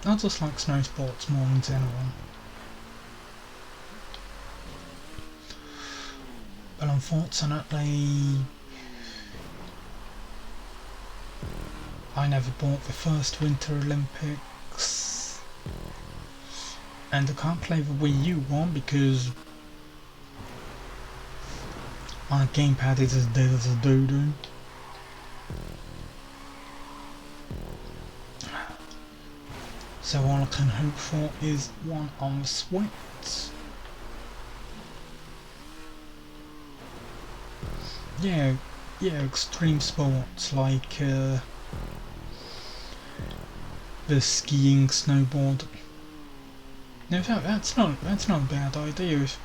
I just like snow sports more in general. But unfortunately, I never bought the first Winter Olympics, and I can't play the Wii U one because my gamepad is as dead as a doo-doo. So all I can hope for is one on the Switch. Yeah, extreme sports like the skiing, snowboard. No, that's not a bad idea. If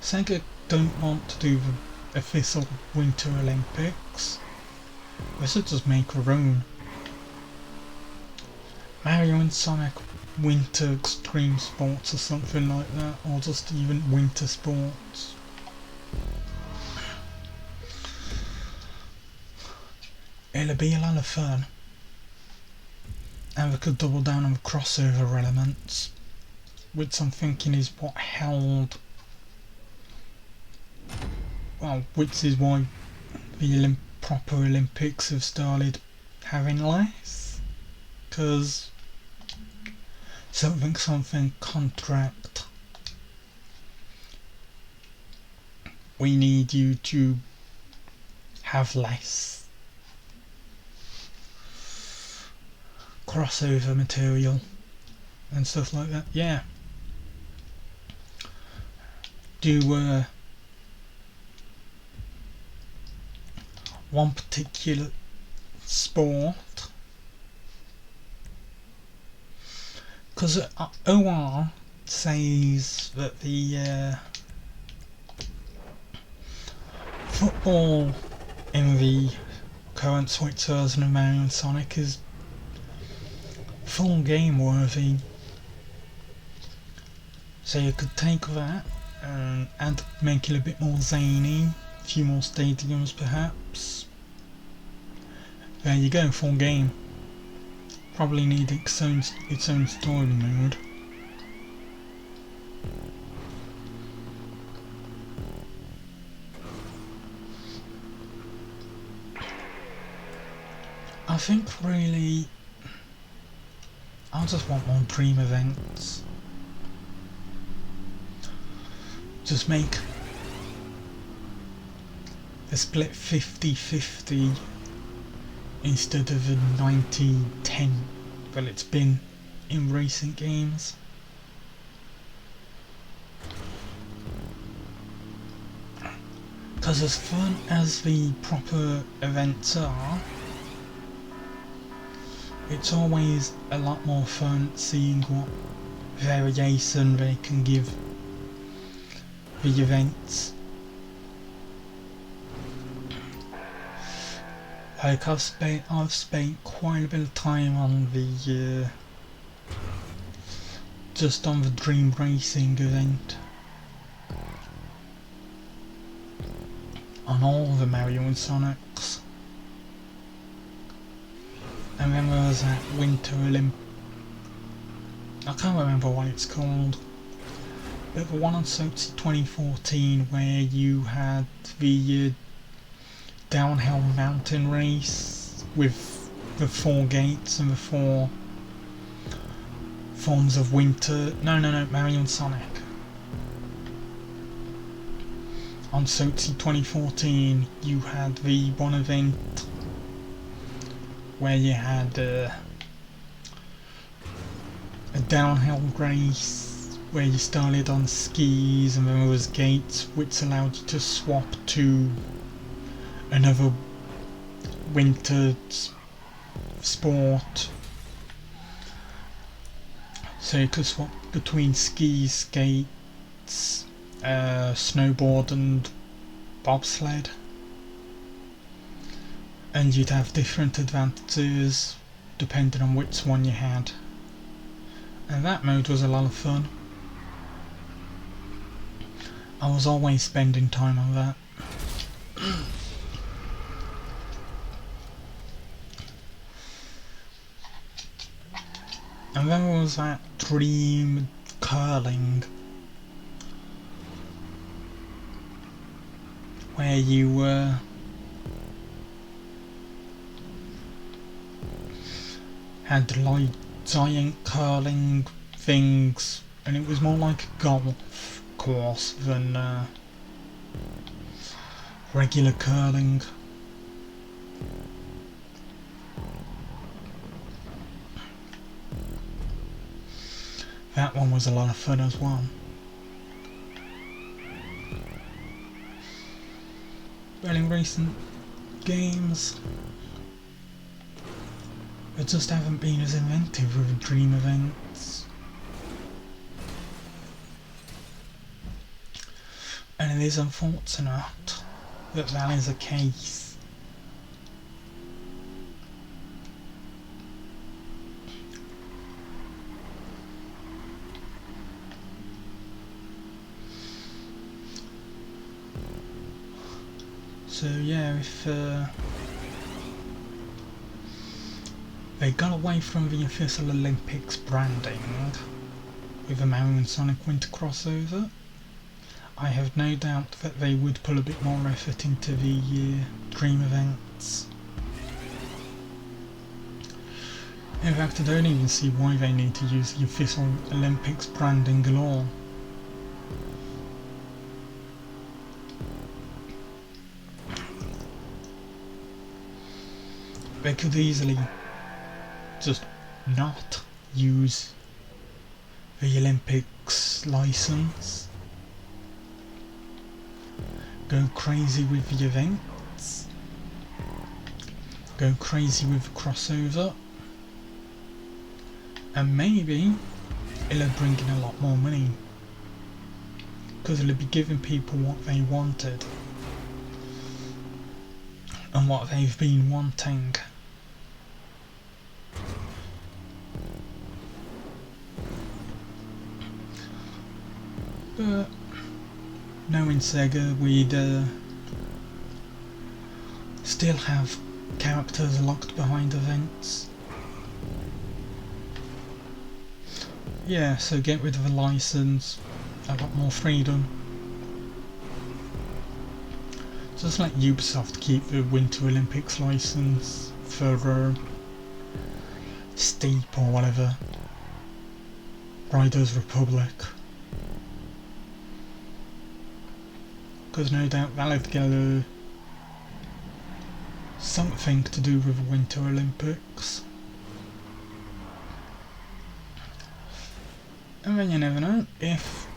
Sega don't want to do the official Winter Olympics, they should just make their own. Mario and Sonic Winter Extreme Sports or something like that, or just even Winter Sports. It'll be a lot of fun, and we could double down on the crossover elements, which I'm thinking is what held, well, which is why the proper Olympics have started having less, because something contract, we need you to have less crossover material and stuff like that. Yeah, do one particular sport, because OR says that the football in the current Switch version of Mario and Sonic is full game worthy, so you could take that and make it a bit more zany, a few more stadiums perhaps. There you go, full game. Probably need its own story mode. I think really I just want more dream events. Just make a split 50-50 instead of a 90-10 that it's been in recent games. Because as fun as the proper events are, it's always a lot more fun seeing what variation they can give the events. Like I've spent quite a bit of time on the just on the Dream Racing event, on all the Mario and Sonics. And then there was that Winter Olymp... I can't remember what it's called, but the one on Sochi 2014 where you had the downhill mountain race with the 4 gates and the 4 forms of winter. No, Mario and Sonic. On Sochi 2014 you had the one event where you had a downhill race where you started on skis, and then there was gates which allowed you to swap to another winter sport. So you could swap between skis, skates, snowboard and bobsled. And you'd have different advantages depending on which one you had. And that mode was a lot of fun. I was always spending time on that. I And then there was that dream curling, where you had like giant curling things, and it was more like a golf course than regular curling. That one was a lot of fun as well. But in recent games, they just haven't been as inventive with dream events. And it is unfortunate that that is the case. So yeah, if they got away from the official Olympics branding with the Mario and Sonic Winter crossover, I have no doubt that they would put a bit more effort into the dream events. In fact, I don't even see why they need to use the official Olympics branding at all. They could easily just not use the Olympics license, go crazy with the events, go crazy with the crossover, and maybe it'll bring in a lot more money, because it'll be giving people what they wanted and what they've been wanting. But knowing Sega, we'd still have characters locked behind events. Yeah, so get rid of the license, a lot more freedom. Just let Ubisoft keep the Winter Olympics license for Steep or whatever. Riders Republic. Because no doubt that'll get something to do with the Winter Olympics. And then you never know, if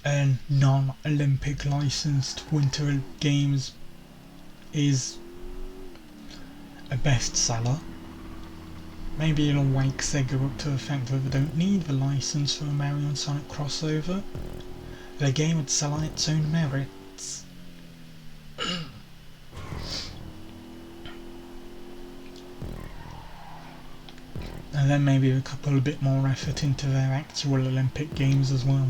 a non-Olympic licensed Winter Games is a bestseller, maybe it'll wake Sega up to the fact that they don't need the license for a Mario and Sonic crossover. The game would sell on its own merits. And then maybe a couple a bit more effort into their actual Olympic games as well.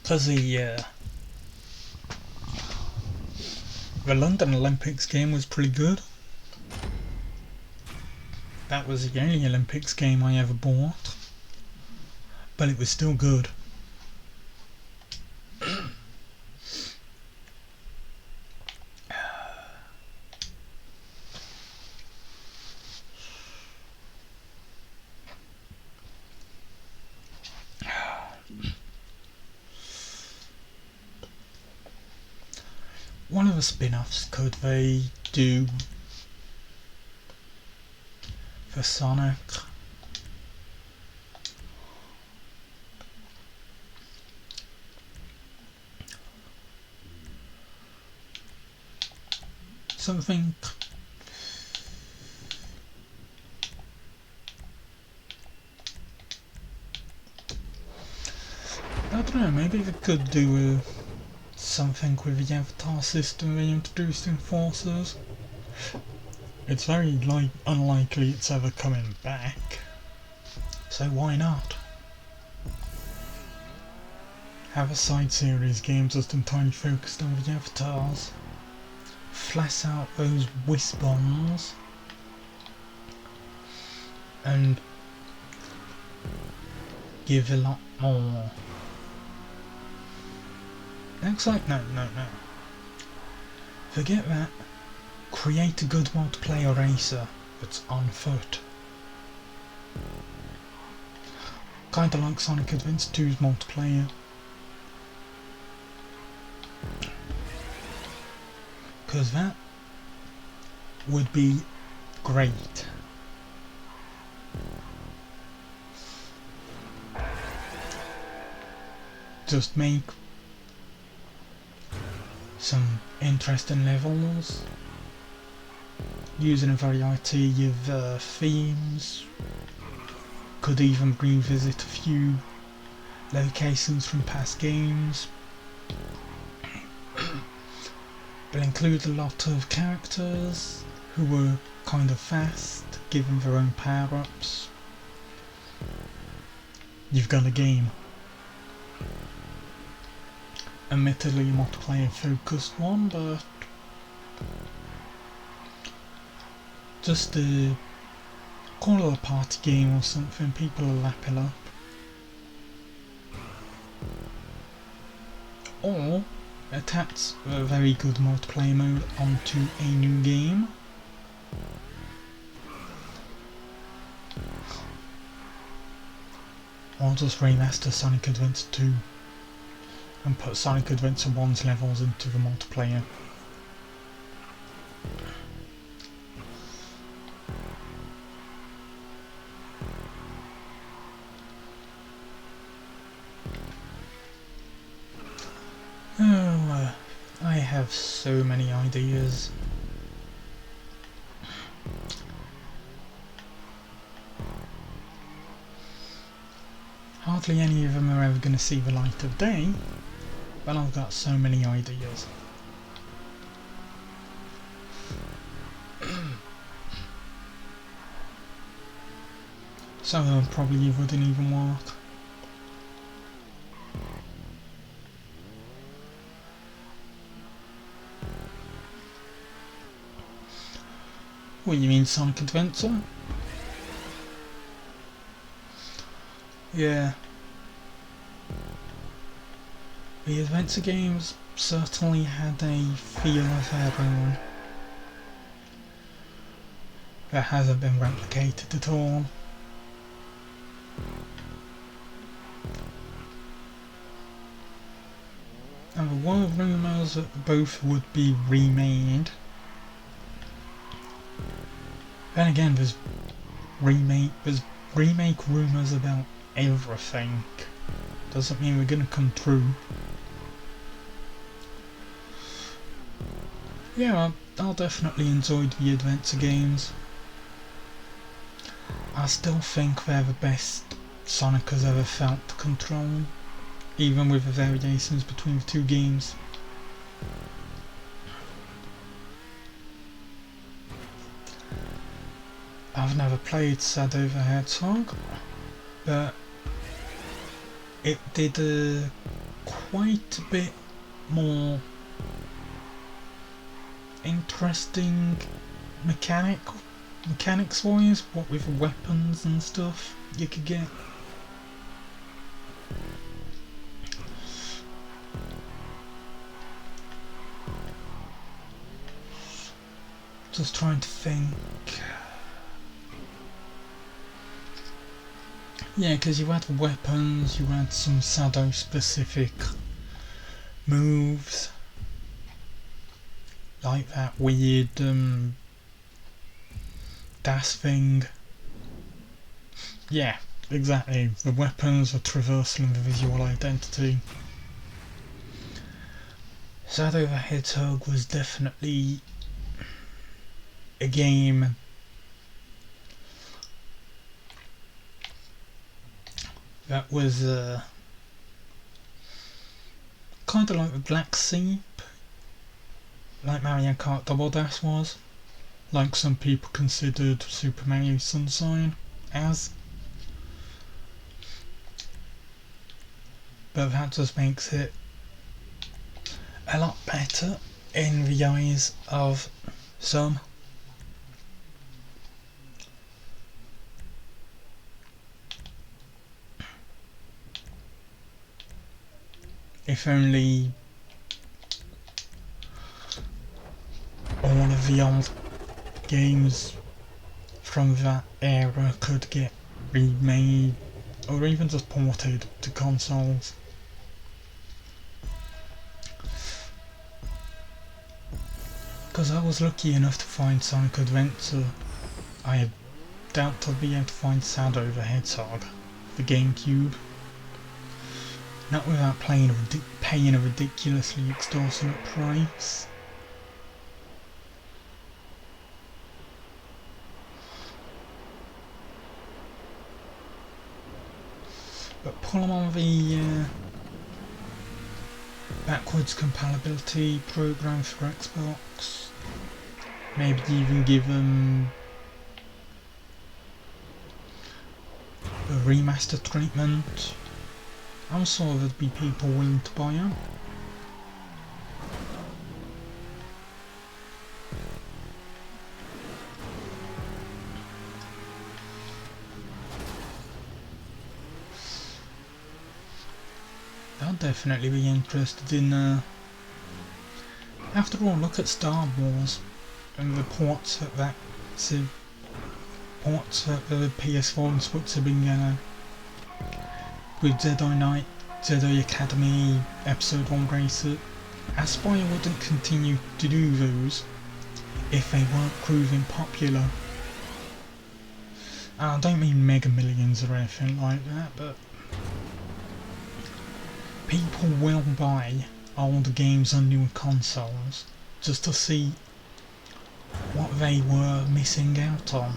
Because the London Olympics game was pretty good. That was the only Olympics game I ever bought, but it was still good. One of the spin-offs could they do for Sonic? Something I don't know, maybe they could do something with the avatar system they introduced in Forces. It's very unlikely it's ever coming back, so why not? have a side series game just entirely focused on the avatars, flesh out those whisk bombs, and give a lot more. Actually, no. Forget that. Create a good multiplayer racer that's on foot. Kinda like Sonic Adventure 2's multiplayer. Cause that would be great. Just make some interesting levels using a variety of themes. Could even revisit a few locations from past games. But include a lot of characters who were kind of fast, given their own power-ups. You've got a game. Admittedly a multiplayer focused one, but just a call it a party game or something, people will lap it up. Or attach a very good multiplayer mode onto a new game. Or just remaster Sonic Adventure 2 and put Sonic Adventure 1's levels into the multiplayer. I have so many ideas. Hardly any of them are ever going to see the light of day, but I've got so many ideas. Some of them probably wouldn't even work. What, you mean Sonic Adventure? Yeah. The adventure games certainly had a feel of their own that hasn't been replicated at all. And there were rumours that both would be remade. Then again, there's remake rumours about everything. Doesn't mean we're gonna come true. Yeah, I'll definitely enjoy the adventure games. I still think they're the best Sonic has ever felt to control, even with the variations between the two games. I've never played Shadow the Hedgehog, but it did quite a bit more interesting mechanics wise, what with weapons and stuff you could get. Just trying to think. Yeah, because you had weapons, you had some Shadow specific moves, like that weird dash thing. Yeah, exactly. The weapons, the traversal and the visual identity. Shadow the Hedgehog was definitely a game that was kind of like the Black Sheep, like Mario Kart Double Dash was, like some people considered Super Mario Sunshine as. but that just makes it a lot better in the eyes of some. If only all of the old games from that era could get remade or even just ported to consoles. Because I was lucky enough to find Sonic Adventure, I doubt I'll be able to find Shadow the Hedgehog, the GameCube. Not without paying a ridiculously extortionate price. But pull them on the backwards compatibility program for Xbox. Maybe even give them a remaster treatment. I'm sure there'd be people willing to buy them. I'll definitely be interested in, after all, look at Star Wars and the ports that the PS4 and Switch have been with Jedi Knight, Jedi Academy, Episode 1 Racer. Aspire wouldn't continue to do those if they weren't proving popular. I don't mean mega millions or anything like that, but people will buy older games on newer consoles just to see what they were missing out on,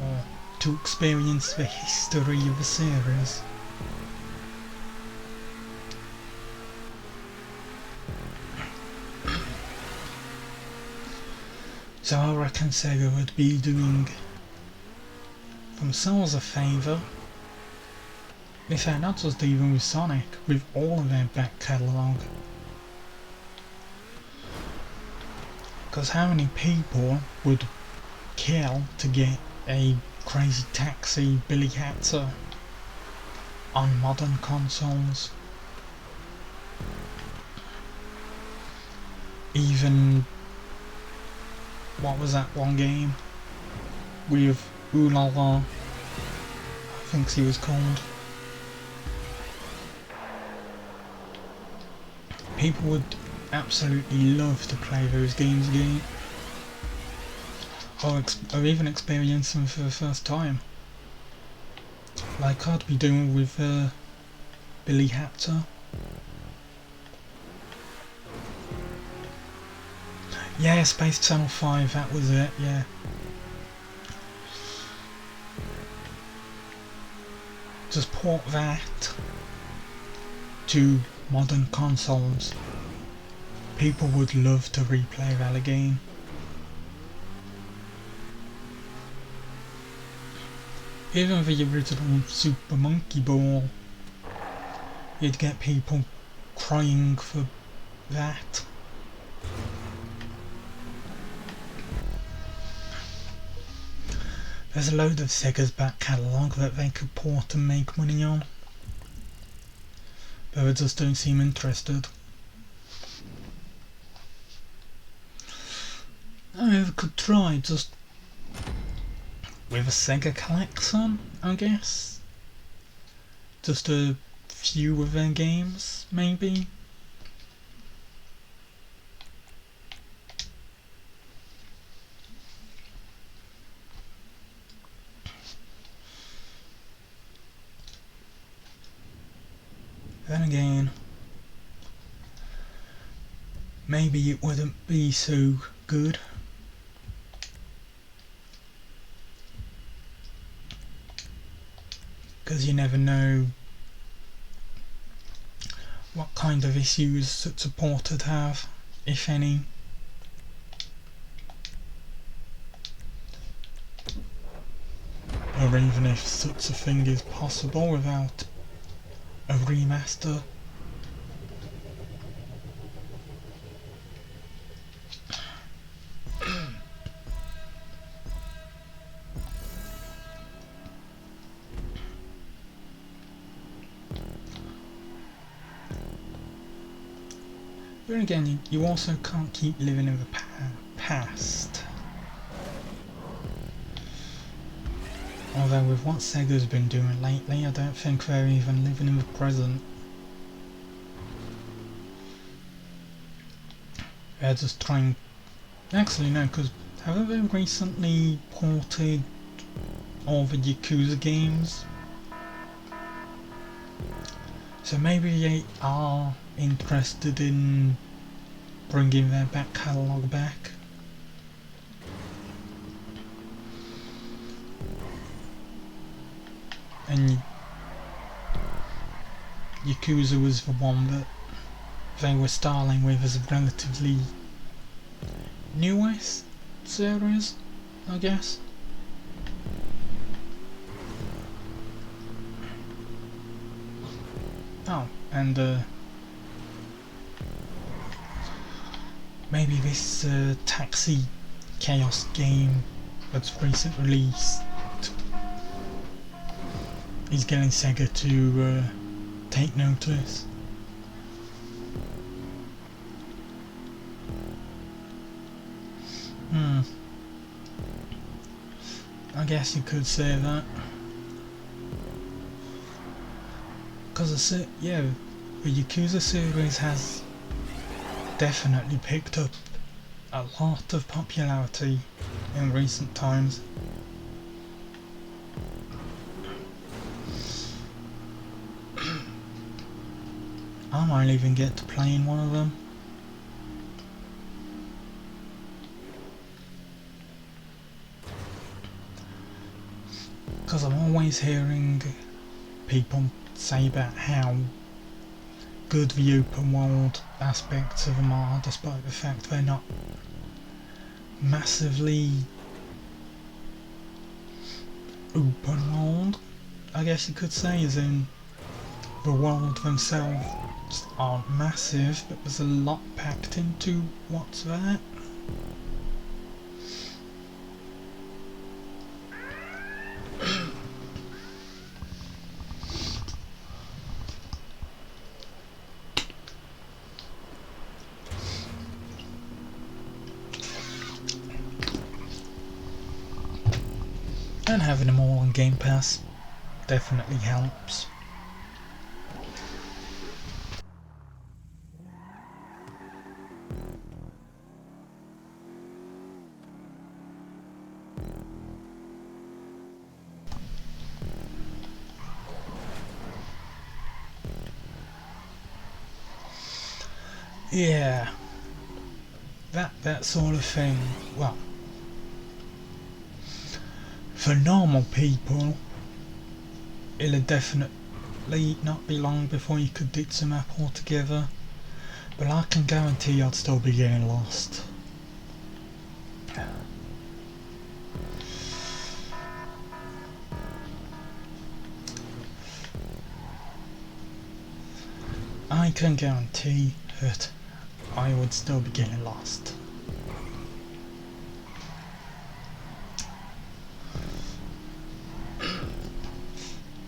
or to experience the history of the series. So I reckon Sega would be doing themselves a favour if they're not just dealing with Sonic, with all of their back catalogue. Because how many people would kill to get a Crazy Taxi Billy Hatcher on modern consoles? Even, what was that one game with Ooh La La, I think she was called. People would absolutely love to play those games again, or even experience them for the first time, like I'd be doing with Billy Hatcher. Yeah, Space Channel 5, that was it, yeah. Just port that to modern consoles. People would love to replay that again. Even the original Super Monkey Ball, you'd get people crying for that. There's a load of Sega's back catalogue that they could port and make money on, but they just don't seem interested. I could try just with a Sega collection, I guess. Just a few of their games, maybe. Then again, maybe it wouldn't be so good. Because you never know what kind of issues such a port would have, if any. Or even if such a thing is possible without a remaster But again, you also can't keep living in the past. Although with what Sega's been doing lately, I don't think they're even living in the present. They're just trying... Actually no, because haven't they recently ported all the Yakuza games? So maybe they are interested in bringing their back catalogue back. And Yakuza was the one that they were starting with as a relatively newest series, I guess. Oh, and maybe this Taxi Chaos game that's recently released is getting Sega to take notice. I guess you could say that. Because yeah, the Yakuza series has definitely picked up a lot of popularity in recent times. I might even get to playing one of them. Because I'm always hearing people say about how good the open world aspects of them are, despite the fact they're not massively open world, I guess you could say, as in the world themselves aren't massive, but there's a lot packed into what's there. And having them all on Game Pass definitely helps. Yeah, that sort of thing. Well, for normal people, it'll definitely not be long before you could ditch the map altogether, but I can guarantee I'd still be getting lost. I can guarantee that I would still be getting lost.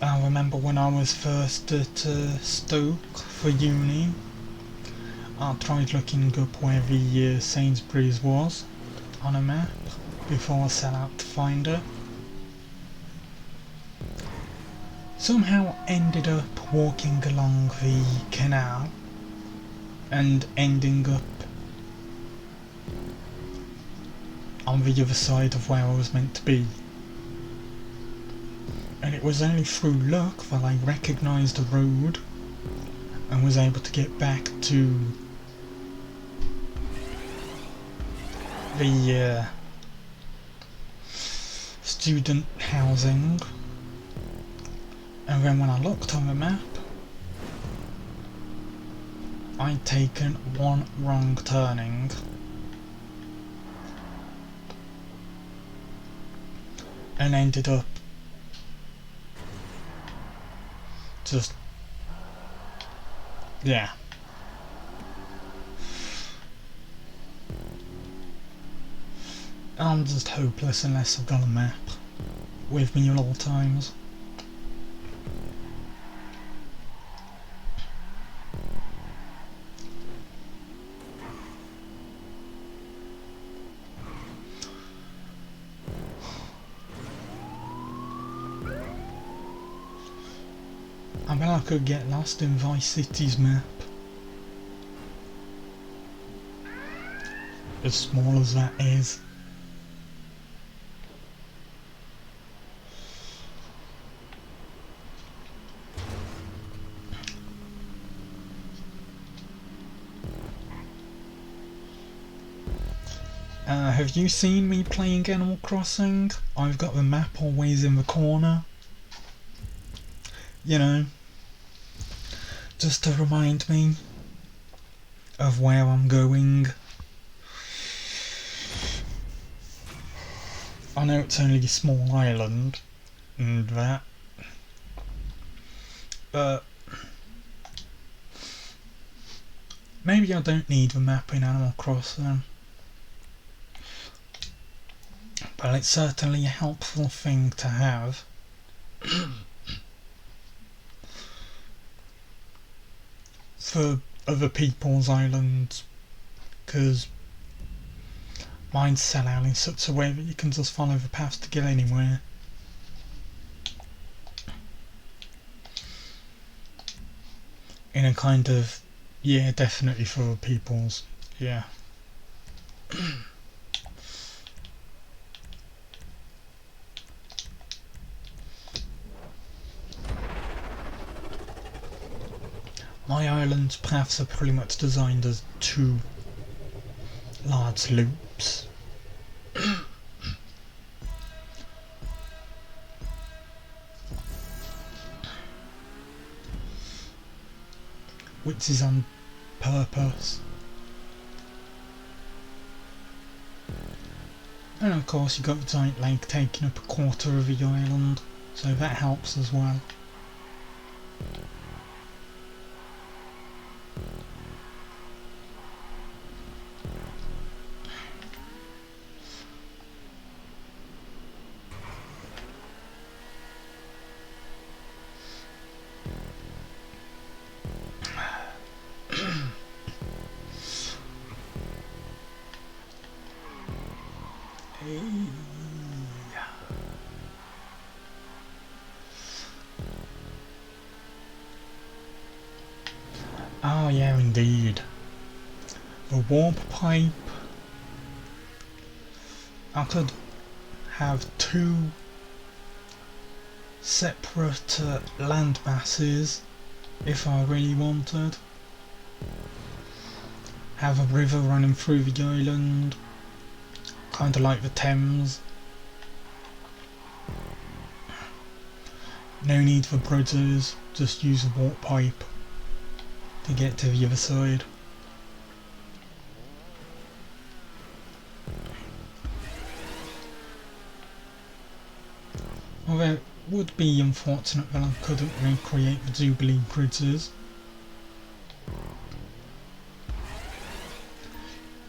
I remember when I was first at Stoke for uni, I tried looking up where the Sainsbury's was on a map before I set out to find it. Somehow ended up walking along the canal and ending up on the other side of where I was meant to be. And it was only through luck that I recognised the road and was able to get back to the student housing. And then when I looked on the map, I'd taken one wrong turning and ended up just, yeah. I'm just hopeless unless I've got a map with me at all times. I bet I could get lost in Vice City's map. As small as that is. Have you seen me playing Animal Crossing? I've got the map always in the corner. You know, just to remind me of where I'm going. I know it's only a small island and that, but maybe I don't need the map in Animal Crossing. But it's certainly a helpful thing to have. For other people's islands, because mine's set out in such a way that you can just follow the paths to get anywhere. In a kind of, yeah, definitely for other people's, yeah. My island's paths are pretty much designed as two large loops. Which is on purpose. And of course you've got the giant lake taking up a quarter of the island, so that helps as well. Oh yeah, indeed. The warp pipe. I could have two separate land masses if I really wanted. Have a river running through the island, kinda like the Thames. No need for bridges, just use a warp pipe to get to the other side. Although it would be unfortunate that I couldn't recreate the Jubilee bridges,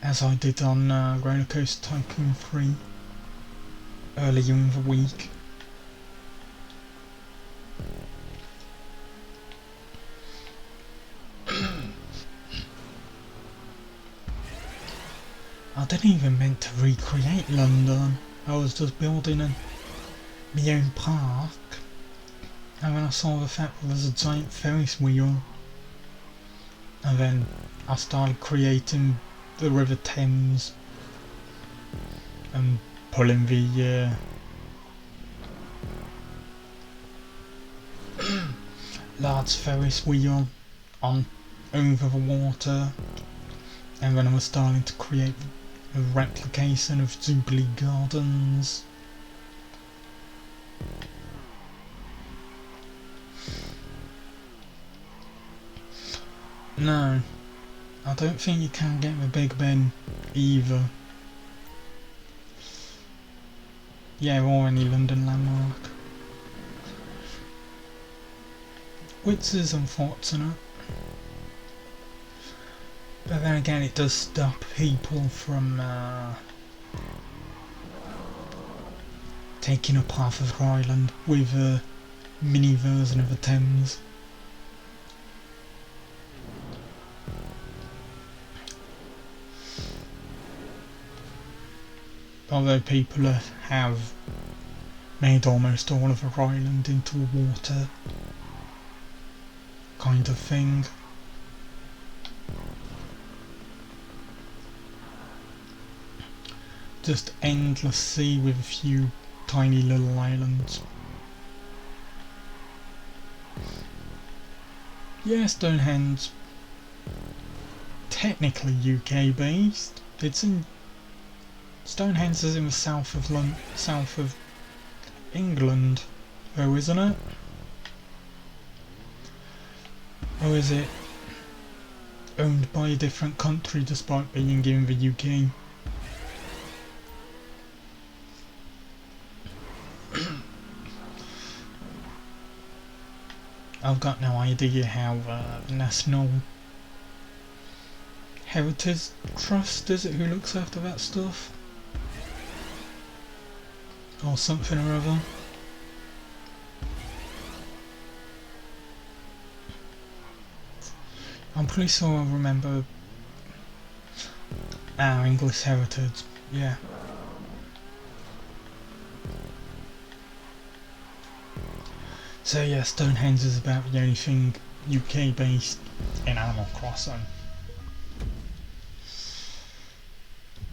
as I did on Roller Coaster Tycoon 3 earlier in the week. I didn't even meant to recreate London. I was just building my own park, and then I saw the fact that there's a giant Ferris wheel, and then I started creating the River Thames and pulling the large Ferris wheel on over the water, and then I was starting to create a replication of Jubilee Gardens. No, I don't think you can get the Big Ben either. Yeah, or any London landmark. Which is unfortunate. But then again, it does stop people from taking up half of the island with a mini version of the Thames. Although people have made almost all of the island into water. kind of thing. Just endless sea with a few tiny little islands. Yeah, Stonehenge, technically UK based. It's in Stonehenge is in the south of England, though, isn't it? Or is it owned by a different country despite being in the UK? I've got no idea how the National Heritage Trust, is it, who looks after that stuff? Or something or other. I'm pretty sure I remember our English heritage, yeah. So yeah, Stonehenge is about the only thing UK based in Animal Crossing.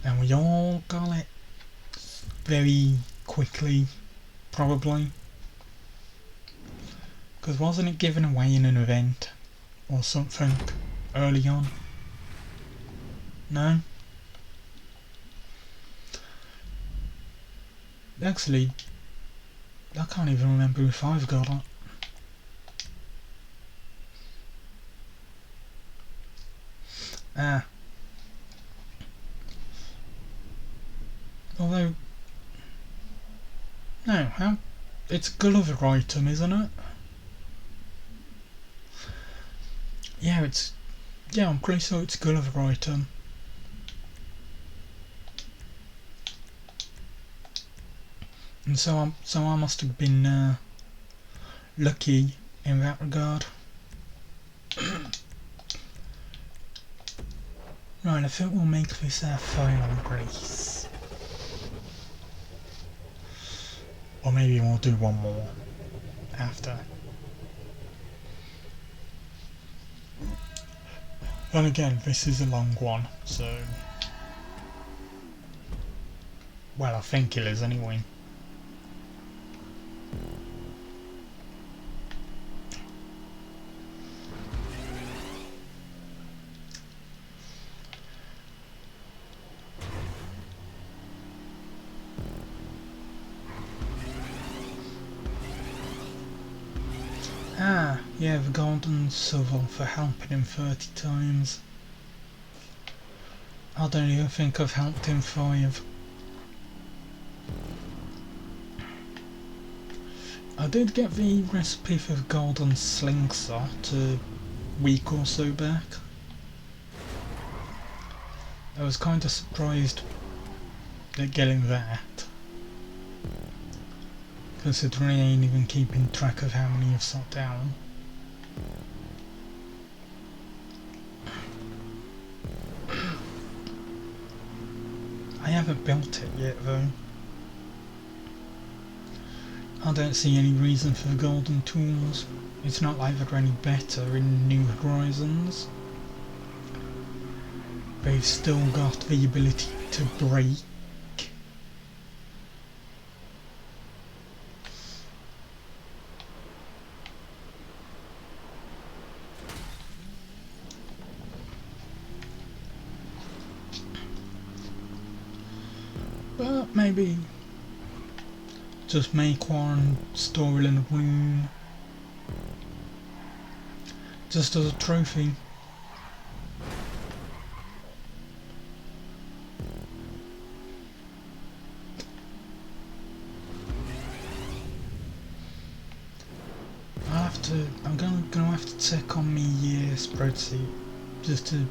And we all got it very quickly, probably. Because wasn't it given away in an event or something early on? No? Actually, I can't even remember if I've got it. Ah. Although, no, how? It's a Gulliver item, isn't it? Yeah, I'm pretty sure it's a Gulliver item. And so I must have been lucky in that regard. Right, I think we'll make this our final race. Or maybe we'll do one more after. And again, this is a long one, so... Well, I think it is anyway. Ah, yeah, the golden shovel for helping him 30 times. I don't even think I've helped him 5. I did get the recipe for the golden slingshot a week or so back. I was kind of surprised at getting that, considering I ain't even keeping track of how many I've shot down. I haven't built it yet though. I don't see any reason for the golden tools. It's not like they're any better in New Horizons. They've still got the ability to break. But maybe just make one, store it in a room, just as a trophy. I'm gonna have to check on me spreadsheet, just to,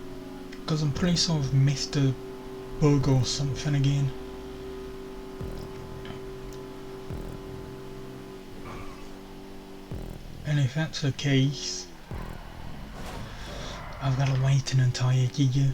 because I'm pretty sure I've missed a bug or something again. And if that's the case, I've got to wait an entire year.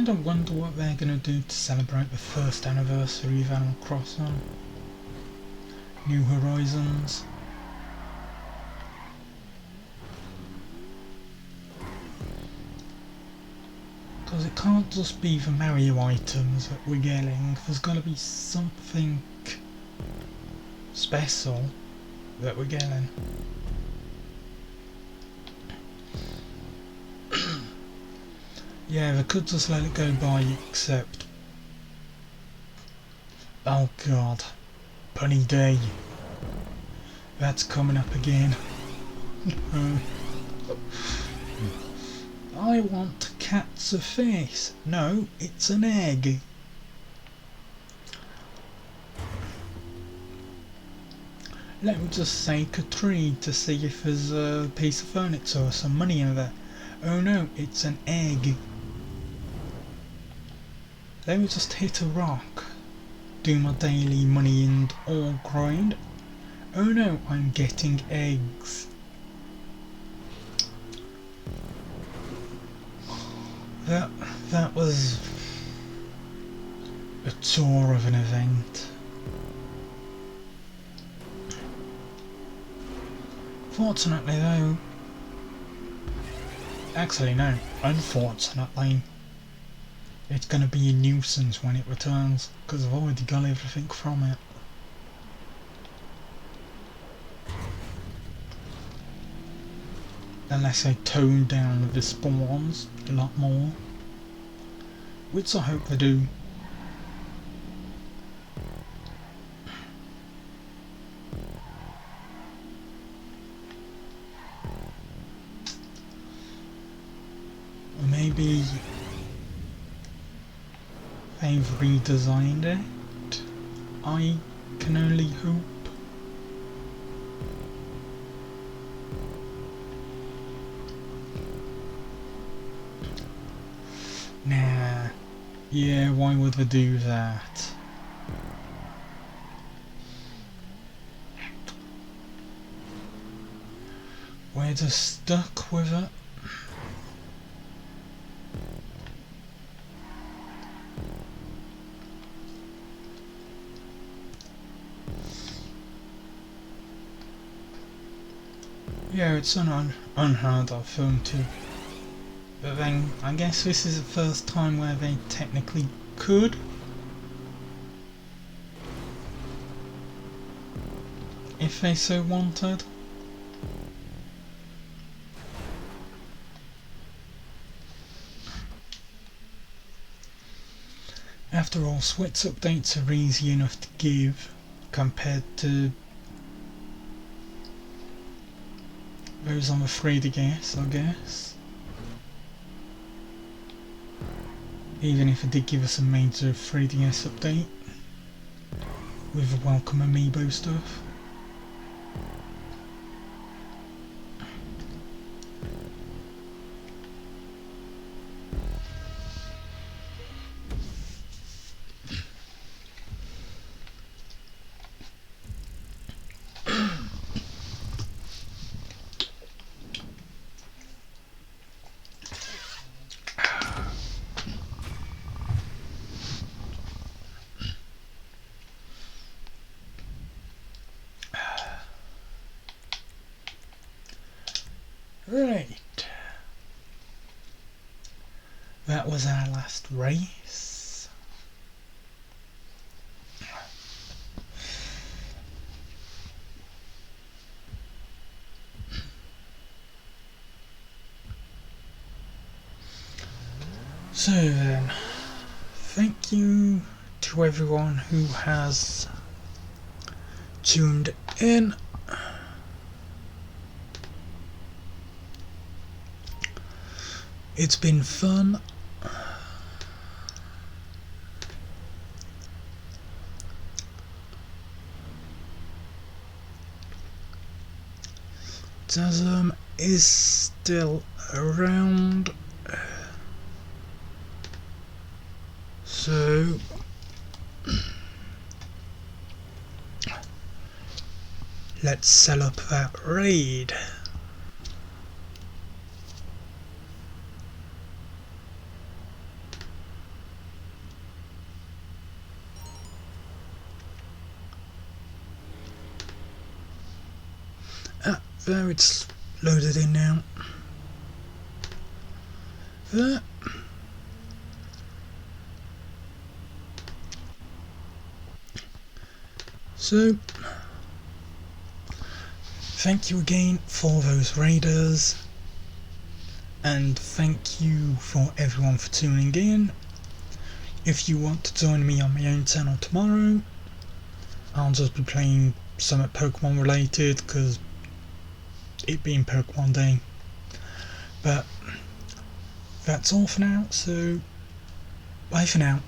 kind of wonder what they're going to do to celebrate the first anniversary of Animal Crossing. New Horizons. Because it can't just be the Mario items that we're getting, there's got to be something special that we're getting. Yeah, they could just let it go by, except... Oh god. Bunny Day. That's coming up again. I want to catch a fish. No, it's an egg. Let me just shake a tree to see if there's a piece of furniture or some money in there. Oh no, it's an egg. Let me just hit a rock. Do my daily money and ore grind. Oh no, I'm getting eggs. That was a tour of an event. Fortunately though, actually no, unfortunately, it's gonna be a nuisance when it returns, because I've already got everything from it. Unless I tone down the spawns a lot more, which I hope they do. Or maybe they've redesigned it. I can only hope. Nah, yeah, why would they do that? We're just stuck with it. Yeah, it's an unheard of film too. But then, I guess this is the first time where they technically could. If they so wanted. After all, Switch updates are easy enough to give compared to those on the 3DS, I guess. Even if it did give us a major 3DS update with the welcome amiibo stuff. Right, that was our last race. So then, thank you to everyone who has tuned in. It's been fun. Tasm is still around, so let's sell up that raid. There, it's loaded in now. There. So, thank you again for those raiders, and thank you for everyone for tuning in. If you want to join me on my own channel tomorrow, I'll just be playing something Pokemon related, because it being Pokemon Day. But that's all for now, so bye for now.